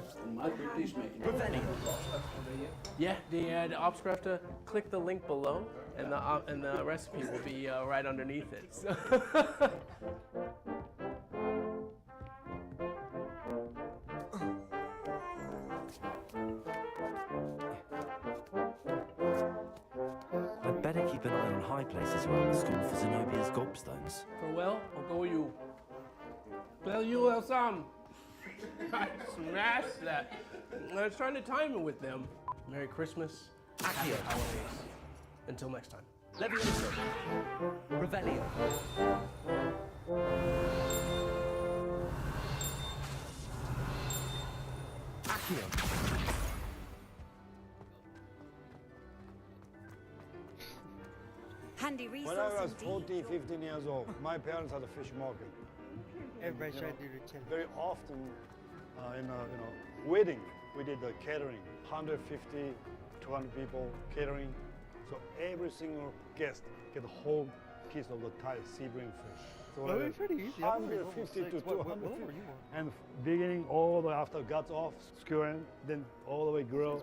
Yeah, the ops have to click the link below, and the recipe will be right underneath it. So. I'd better keep an eye on high places around the school for Zenobia's gobstones. Farewell, I'll go you. Tell you some. I smashed that. I was trying to time it with them. Merry Christmas. Happy holidays. Until next time. Leviosa. Revelio. Accio. Handy resource. When I was 14, 15 years old, my parents had a fish market. Everybody tried to do the chin. Very often, in a wedding, we did the catering. 150, 200 people catering. So every single guest get a whole piece of the Thai sea bream fish. So Well, it's pretty easy. 150 to 200 what level were you on? And beginning all the way after guts off, skewering, then all the way grill.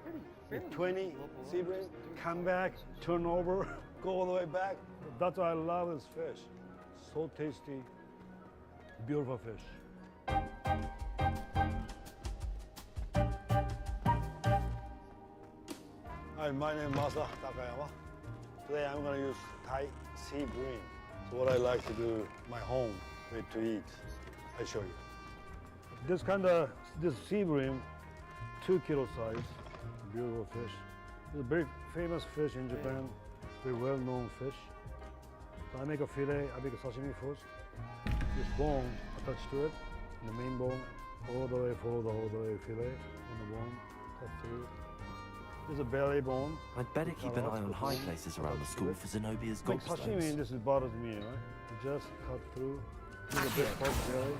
fairly 20 sea bream, come back, turn over, go all the way back. That's why I love this fish. So tasty, beautiful fish. Hi, my name is Masa Takayama. Today I'm going to use Thai sea bream. So what I like to do in my home to eat, I show you. This sea bream, 2 kilo size, beautiful fish. It's a very famous fish in Japan, very well-known fish. So I make a fillet, I make a sashimi first. This bone attached to it, the main bone, all the way forward, all the way fillet on the bone, cut through. This is a belly bone. I'd better keep an eye on high places around the school for Zenobia's Like gobstones. sashimi, this bothers me, right? Just cut through. This is a big pork belly.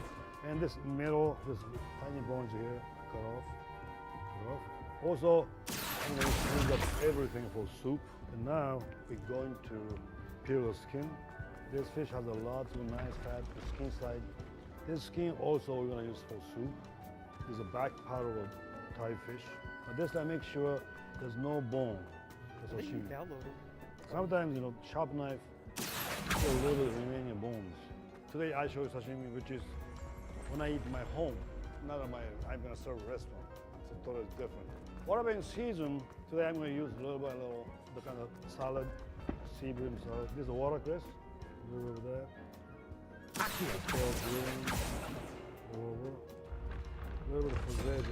And this middle, this tiny bones here, cut off. Cut off. Also, I'm going to clean up everything for soup. And now we're going to peel the skin. This fish has a lot of nice fat, the skin side. This skin also we're going to use for soup. This is the back part of a Thai fish. But this time make sure there's no bone for sashimi. Sometimes, sharp knife, a little bit remaining bones. Today I show you sashimi, which is when I eat in my home, not at I'm going to serve a restaurant. It's totally different. What about in season? Today I'm going to use little by little the kind of salad, sea bream salad. This is watercress, a little bit of that. Pale green, over. A little bit of fazed.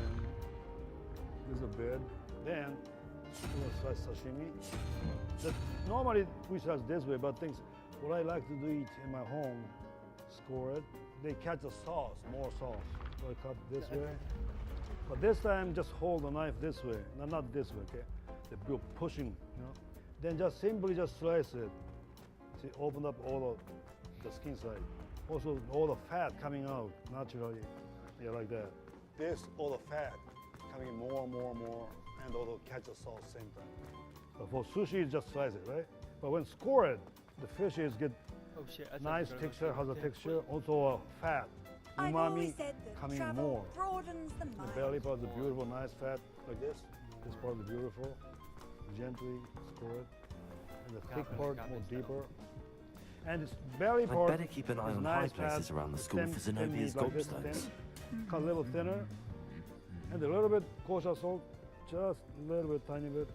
This is a bed. Then, slice sashimi. Normally we slice this way, but what I like to do eat in my home, score it. They catch the sauce, more sauce. So I cut this way. But this time, just hold the knife this way, not this way, okay? They're pushing, Then just simply slice it. See, open up all the skin side. Also, all the fat coming out naturally, yeah, like that. All the fat coming more and more and more, and also catch the sauce same time. But for sushi, just slice it, right? But when scored, the fish get nice texture, has a texture, also fat, umami coming more. The belly part is the beautiful, nice fat, like this. This part is beautiful, gently score it. And the thick part more deeper. And this belly part I'd better keep an eye on high places around the school for Zenobia's gobstones. Cut a little thinner, and a little bit kosher salt, just a little bit, tiny bit.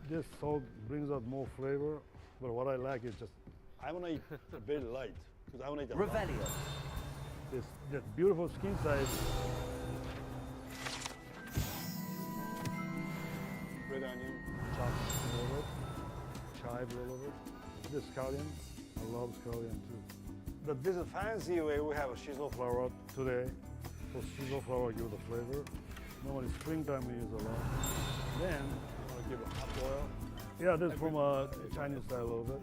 This salt brings out more flavor, but what I like is I want to eat very light, because I want to eat a lot. This beautiful skin side. Red onion, chopped a little bit, chive a little bit. This scallion, I love scallion too. This is fancy way. We have a shiso flour today. So shiso flour gives the flavor. Normally springtime we use a lot. Then I'm gonna give it hot oil. Yeah, this is from a Chinese style a little bit.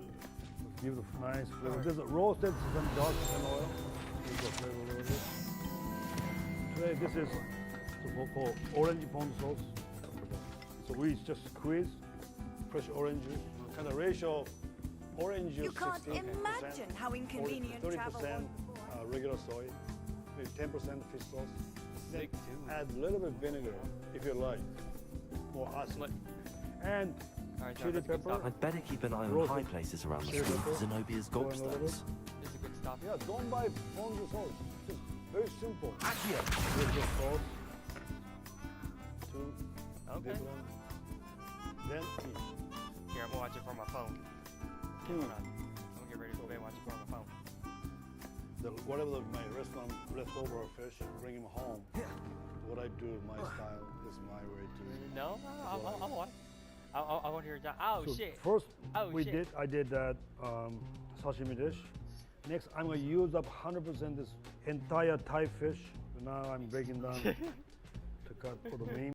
Give the nice flavor. This is roasted some dark oil. Give the flavor a little bit. Today this is for orange pond sauce. So we just squeeze fresh orange juice. Kind of ratio orange juice. You can't imagine how inconvenient 30% regular soy, maybe 10% fish sauce. Then add a little bit vinegar if you like, or acid. And chili pepper. I'd better keep an eye on high places around the school for Zenobia's gobstones. This is a good stop. Yeah, don't buy ponzu sauce. Just very simple. With the sauce. 2. Okay. Then eat. Here, I'm gonna watch it from my phone. I'm gonna get ready to go and watch it from my phone. Whatever my restaurant leftover fish, bring him home. What I do, my style, is my way to. No, I want. I want to hear that. Oh so shit. First, oh, I did that sashimi dish. Next, I'm gonna use up 100% this entire Thai fish. Now I'm breaking down to cut for the main.